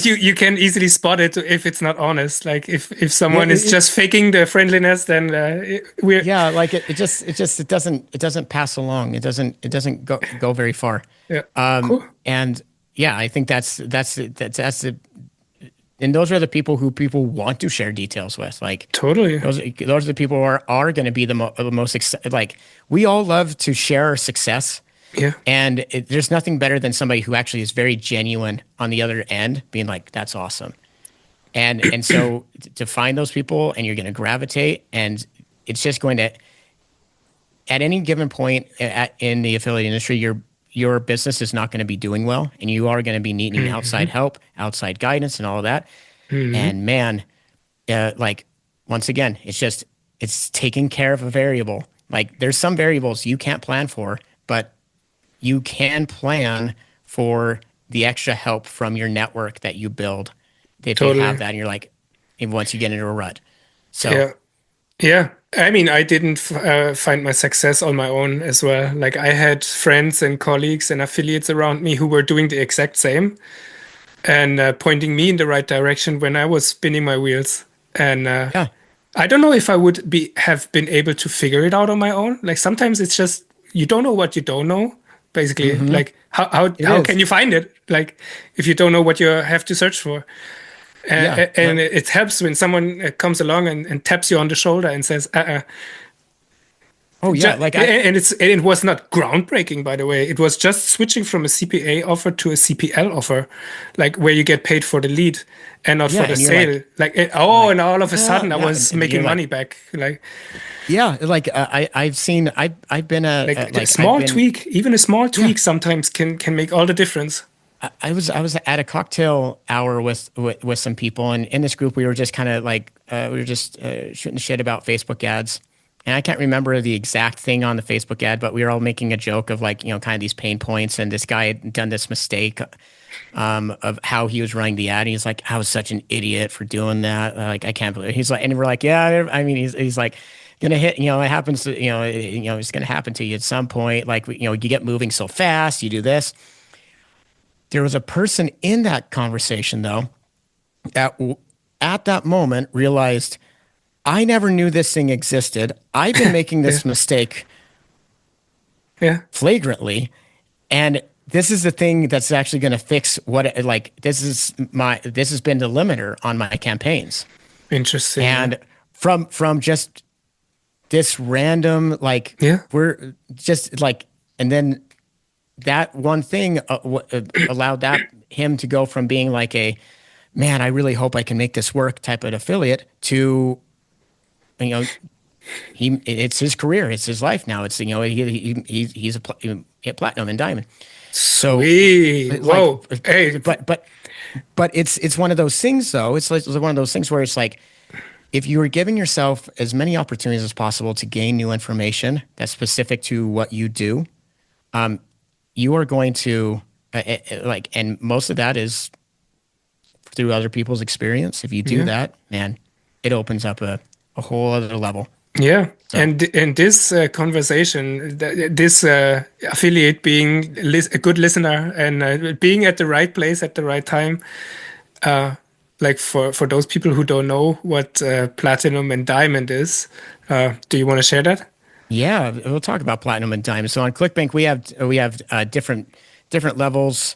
you can easily spot it if it's not honest. Like if yeah, someone is just faking the friendliness, then we're yeah, like it doesn't pass along. It doesn't go very far. yeah, cool, And yeah, I think that's the and those are the people who people want to share details with. Like totally. those are the people who are going to be the most like we all love to share our success. Yeah, And there's nothing better than somebody who actually is very genuine on the other end, being like, "That's awesome." And so to find those people, and you're going to gravitate, and it's just going to, at any given point in the affiliate industry, your business is not going to be doing well, and you are going to be needing outside help, outside guidance, and all of that. And man, like once again, it's taking care of a variable. Like there's some variables you can't plan for, but you can plan for the extra help from your network that you build if you totally. have that and you're like once you get into a rut. So Yeah, yeah. I mean, I didn't find my success on my own as well. Like I had friends and colleagues and affiliates around me who were doing the exact same and pointing me in the right direction when I was spinning my wheels. And yeah, I don't know if I would have been able to figure it out on my own. Like sometimes it's just you don't know what you don't know. Basically, like how is. can you find it? Like if you don't know what you have to search for, Yeah. and it helps when someone comes along and taps you on the shoulder and says, Oh yeah, and it was not groundbreaking, by the way. It was just switching from a CPA offer to a CPL offer, like where you get paid for the lead and not for the and you're sale. And all of a sudden I was and making you're money like, back. Like I've been a small tweak, even a small tweak sometimes can make all the difference. I was at a cocktail hour with some people, and in this group we were just kind of like we were just shooting the shit about Facebook ads. And I can't remember the exact thing on the Facebook ad, but we were all making a joke of like, kind of these pain points. And this guy had done this mistake of how he was running the ad. And he's like, I was such an idiot for doing that. Like, I can't believe it. He's like, and we're like, yeah, I mean, he's like, gonna hit, it happens to, it's gonna happen to you at some point. Like, you get moving so fast, you do this. There was a person in that conversation though, that at that moment realized, I never knew this thing existed. I've been making this mistake flagrantly. And this is the thing that's actually going to fix this has been the limiter on my campaigns. Interesting. And from just this random, we're just like, and then that one thing allowed him to go from being like man, I really hope I can make this work type of affiliate to, it's his career, it's his life now. It's he's a platinum and diamond. So, whoa, hey, but it's one of those things though. It's like one of those things where it's like, if you are giving yourself as many opportunities as possible to gain new information that's specific to what you do, you are going to and most of that is through other people's experience. If you do that, man, it opens up a whole other level. Yeah. So. And this conversation, this affiliate being a good listener and being at the right place at the right time, like for those people who don't know what platinum and diamond is, do you want to share that? Yeah, we'll talk about platinum and diamond. So on ClickBank, we have different levels.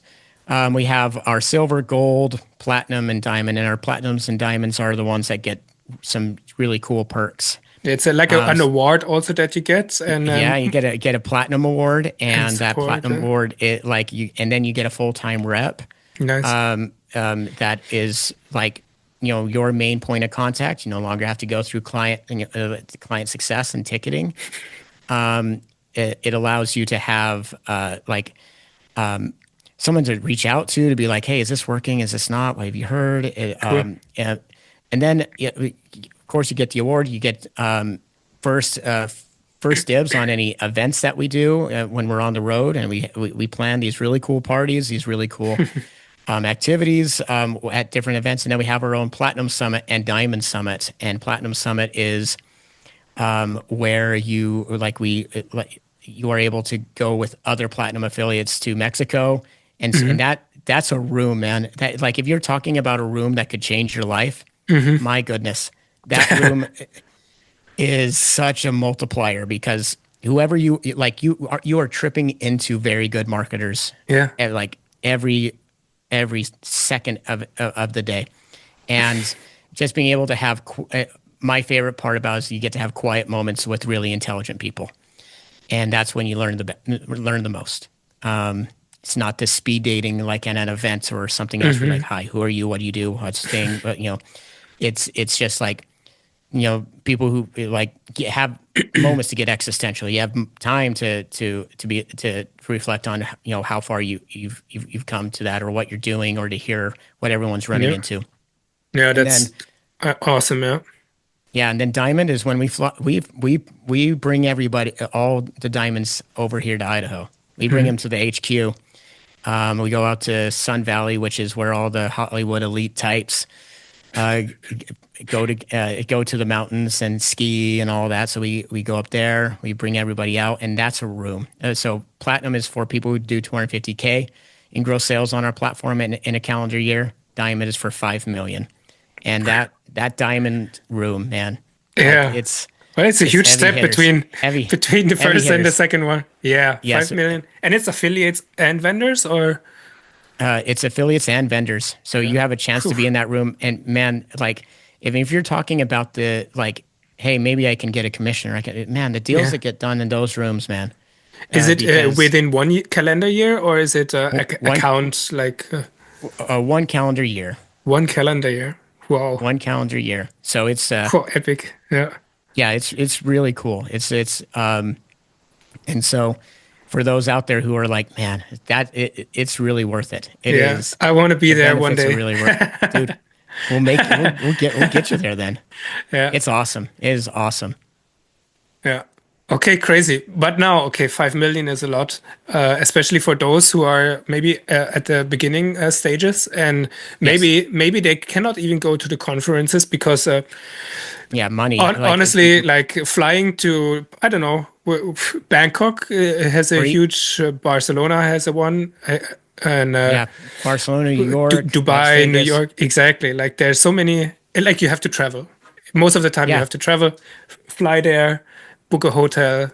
We have our silver, gold, platinum, and diamond, and our platinums and diamonds are the ones that get some really cool perks. It's like an award also that you get, and you get a platinum award, and that platinum award and then you get a full-time rep. Nice. That is like your main point of contact. You no longer have to go through client success and ticketing. It allows you to have someone to reach out to be like, hey, is this working? Is this not? What have you heard? Cool. And then, of course, you get the award. You get first first dibs on any events that we do when we're on the road, and we plan these really cool parties, these really cool activities at different events, and then we have our own Platinum Summit and Diamond Summit. And Platinum Summit is where you are able to go with other Platinum affiliates to Mexico, and that's a room, man. That, like, if you're talking about a room that could change your life, my goodness, that room is such a multiplier, because whoever you are tripping into very good marketers. Yeah. At like every second of the day, and just being able to have my favorite part about it is you get to have quiet moments with really intelligent people, and that's when you learn the most. It's not the speed dating like at an event or something else. Where like, hi, who are you? What do you do? What's the thing? But it's just like, people who like have moments to get existential. You have time to reflect on how far you've come to that, or what you're doing, or to hear what everyone's running into. Yeah, that's awesome. Yeah. Yeah, and then Diamond is when we bring everybody, all the diamonds, over here to Idaho. We bring them to the HQ. We go out to Sun Valley, which is where all the Hollywood elite types go to the mountains and ski and all that. So we go up there, we bring everybody out, and that's a room. So Platinum is for people who do 250K in gross sales on our platform in a calendar year. Diamond is for 5 million, and that Diamond room, man. Yeah, it's a huge step hitters. between Heavy the first and the hitters. second one. Yeah, Yes. 5 million, and it's affiliates and vendors, or it's affiliates and vendors. So you have a chance to be in that room. And man, like if you're talking about the like, hey, maybe I can get a commission, or the deals that get done in those rooms, man. Is it within one calendar year, or is it account like 1 calendar year? 1 calendar year. Wow. 1 calendar year. So it's Epic. Yeah. Yeah, it's really cool. And so for those out there who are like, man, it's really worth it. It is. I want to be The there one benefits day. are really worth it. Dude. We'll get you there then. Yeah. It's awesome. It is awesome. Yeah. Okay, crazy. But now, okay, 5 million is a lot, especially for those who are maybe at the beginning stages, and maybe they cannot even go to the conferences because Money. honestly, like flying to, I don't know, Bangkok has a huge, Barcelona has a one, and Barcelona, New York, Dubai, Las New Vegas. York, exactly. Like there's so many, like you have to travel. Most of the time you have to travel, fly there, book a hotel,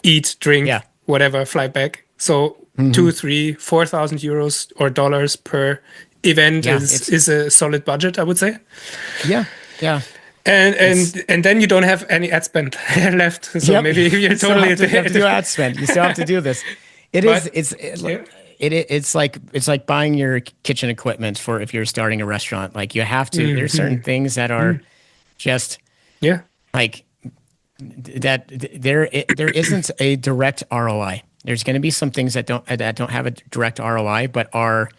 eat, drink, whatever, fly back. So 2, 3, 4,000 euros or dollars per event is a solid budget, I would say. Yeah. And then you don't have any ad spend left. So maybe you're totally you have to do ad spend. You still have to do this. It's like buying your kitchen equipment for if you're starting a restaurant. Like you have to. There's certain things that are just like that. There isn't a direct ROI. There's going to be some things that don't have a direct ROI, but are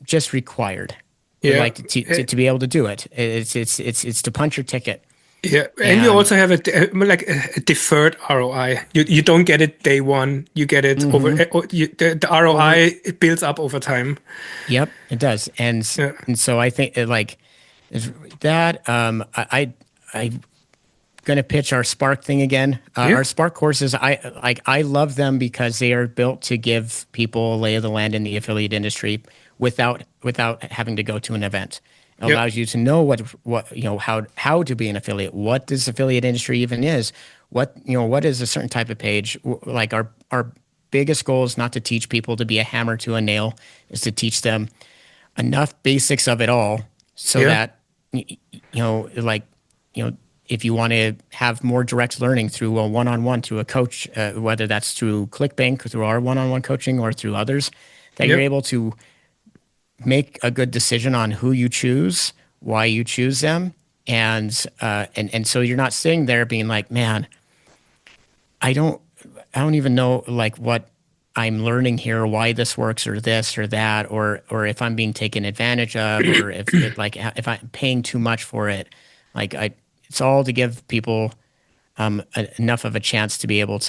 just required. Like to be able to do it. It's to punch your ticket. Yeah, and you also have a deferred ROI. You don't get it day one. You get it over the ROI. It builds up over time. Yep, it does, and so I think that. I'm gonna pitch our Spark thing again. Our Spark courses, I love them because they are built to give people a lay of the land in the affiliate industry without having to go to an event. It allows you to know how to be an affiliate. What this affiliate industry even is. What is a certain type of page. Like our biggest goal is not to teach people to be a hammer to a nail. Is to teach them enough basics of it all so that if you want to have more direct learning through a one-on-one, through a coach, whether that's through ClickBank, through our one-on-one coaching, or through others, that you're able to make a good decision on who you choose, why you choose them, and so you're not sitting there being like, man, I don't even know like what I'm learning here why this works or this or that, or if I'm being taken advantage of, or if I'm paying too much for it, it's all to give people enough of a chance to be able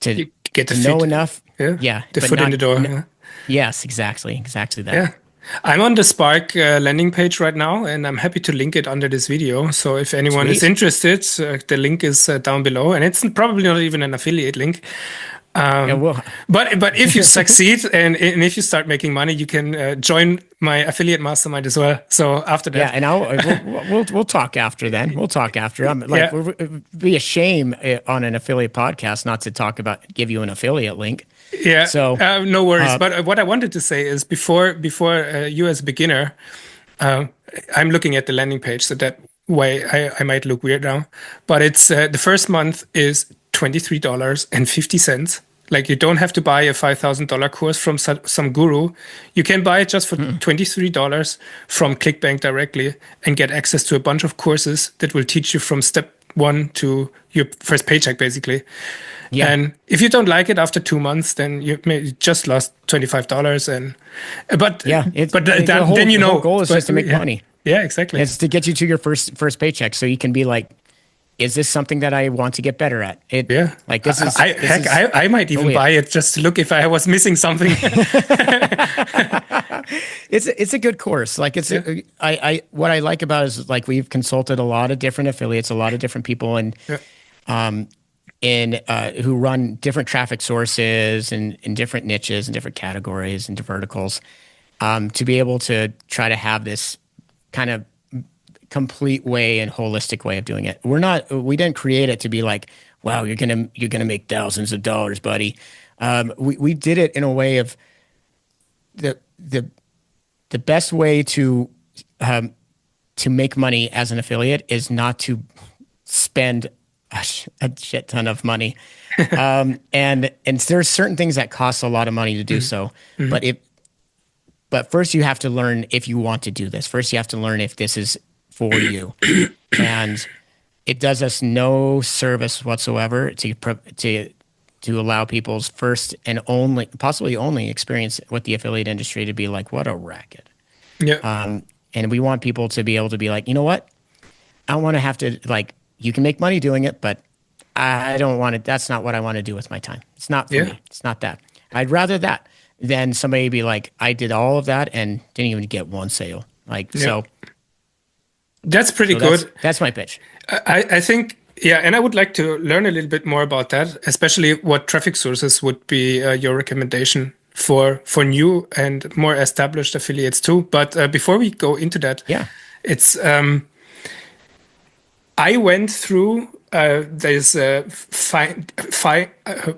You get the to know foot, enough. yeah, Yeah, the but foot in not. the door. Yeah. Yes, exactly that. Yeah. I'm on the Spark landing page right now, and I'm happy to link it under this video. So if anyone is Sweet. interested, the link is down below, and it's probably not even an affiliate link. Yeah, well, But if you succeed and if you start making money, you can join my affiliate mastermind as well. So after yeah, that, and we'll talk after then. We'll talk after. I'm like, Yeah. it'd be a shame on an affiliate podcast not to give you an affiliate link. yeah, So no worries. But what I wanted to say is before you as a beginner, I'm looking at the landing page, so that way I might look weird now. But it's the first month is $23.50. Like you don't have to buy a $5,000 course from some guru. You can buy it just for $23 from ClickBank directly and get access to a bunch of courses that will teach you from step 1 to your first paycheck, basically. Yeah. And if you don't like it after 2 months, then you just lost $25. But yeah, then you know. The whole goal is just to make yeah. money. Yeah, exactly. It's to get you to your first paycheck, so you can be like, is this something that I want to get better at? Yeah, like this is. I might even buy it just to look if I was missing something. It's a good course. Like what I like about it is like we've consulted a lot of different affiliates, a lot of different people, and who run different traffic sources and in different niches and different categories and verticals, to be able to try to have this kind of complete way and holistic way of doing it. We didn't create it to be like, wow, you're gonna make thousands of dollars, buddy. We did it in a way of the best way to make money as an affiliate is not to spend a shit ton of money. And there's certain things that cost a lot of money to do so. But first you have to learn if you want to do this. First you have to learn if this is for you. And it does us no service whatsoever to allow people's first and possibly only experience with the affiliate industry to be like, what a racket. Yeah. And we want people to be able to be like, you know what? I don't want to have to, like, you can make money doing it, but I don't want to, that's not what I want to do with my time. It's not for me. It's not that. I'd rather that than somebody be like, I did all of that and didn't even get one sale. So that's pretty good. That's my pitch. I think, yeah, and I would like to learn a little bit more about that, especially what traffic sources would be your recommendation for new and more established affiliates too. But before we go into that, it's I went through there's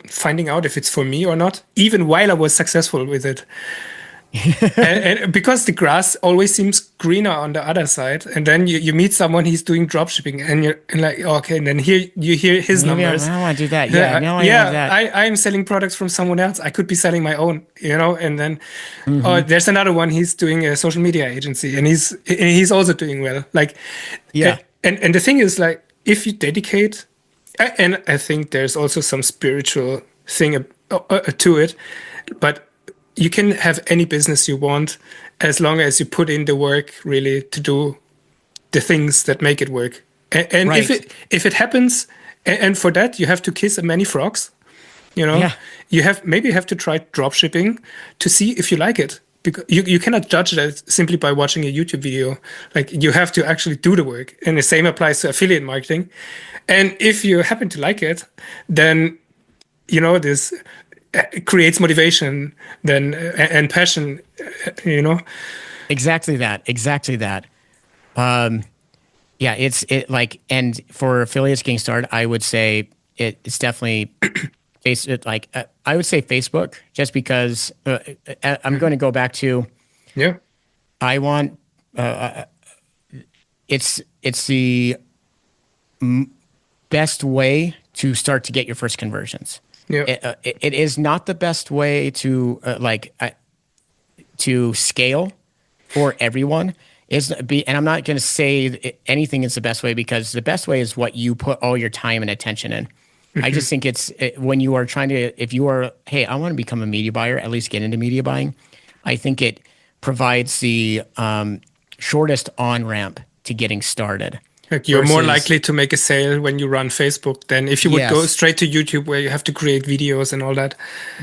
finding out if it's for me or not, even while I was successful with it. and because the grass always seems greener on the other side, and then you meet someone, he's doing dropshipping, and you're like, okay, and then here you hear his numbers. I want to do that. Yeah, I want that. I'm selling products from someone else. I could be selling my own, and then there's another one. He's doing a social media agency, and he's also doing well. And the thing is, like, if you dedicate, and I think there's also some spiritual thing to it, but you can have any business you want as long as you put in the work really to do the things that make it work. And if it happens, and for that you have to kiss many frogs, you have to try drop shipping to see if you like it. Because you cannot judge that simply by watching a YouTube video. Like, you have to actually do the work. And the same applies to affiliate marketing. And if you happen to like it, then this creates motivation then and passion, Exactly that. And for affiliates getting started, I would say it's definitely I would say Facebook, just because I'm going to go back to I want it's the best way to start to get your first conversions. It is not the best way to to scale for everyone. And I'm not going to say anything is the best way, because the best way is what you put all your time and attention in. I just think when you are trying to, if you are, hey, I want to become a media buyer, at least get into media buying. I think it provides the shortest on ramp to getting started. Like you're more likely to make a sale when you run Facebook than if you would go straight to YouTube where you have to create videos and all that.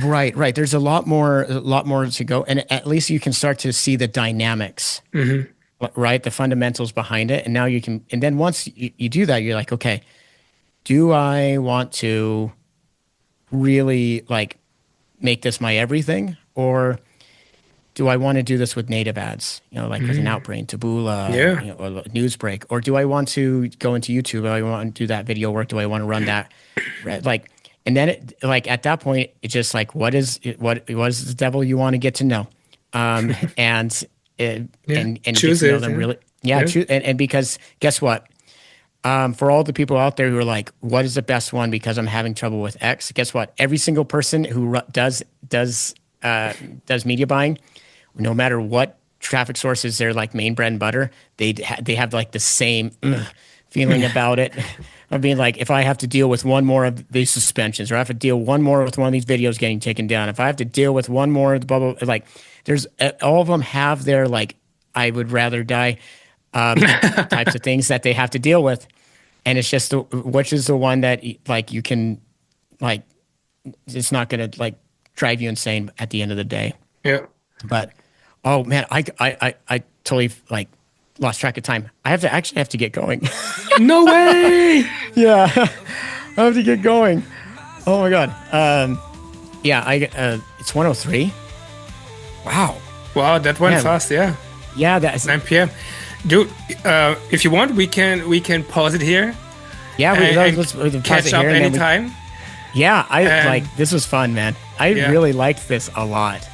Right. There's a lot more to go, and at least you can start to see the dynamics, right? The fundamentals behind it, and now you can. And then once you do that, you're like, okay, do I want to really like make this my everything, or do I want to do this with native ads, like with an Outbrain, Taboola, or Newsbreak? Or do I want to go into YouTube? Do I want to do that video work? Do I want to run that? And then at that point, it's just like, what is the devil you want to get to know? And choose get to know it, them really. Choose, and because guess what? For all the people out there who are like, what is the best one because I'm having trouble with X? Guess what? Every single person who does media buying, no matter what traffic source is their like main bread and butter, they have like the same feeling about it. I mean, like if I have to deal with one more of these suspensions, or I have to deal one more with one of these videos getting taken down, if I have to deal with one more of the bubble, like there's all of them have their like I would rather die types of things that they have to deal with, and it's just which is the one that like you can like it's not going to like drive you insane at the end of the day. Yeah. But oh man, I totally like lost track of time. I have to get going. No way. Yeah, I have to get going. Oh my god. It's 1:03. Wow, that went fast. Yeah. Yeah, that's 9 p.m. Dude, if you want, we can pause it here. Yeah, let's catch up anytime. This was fun, man. I really liked this a lot.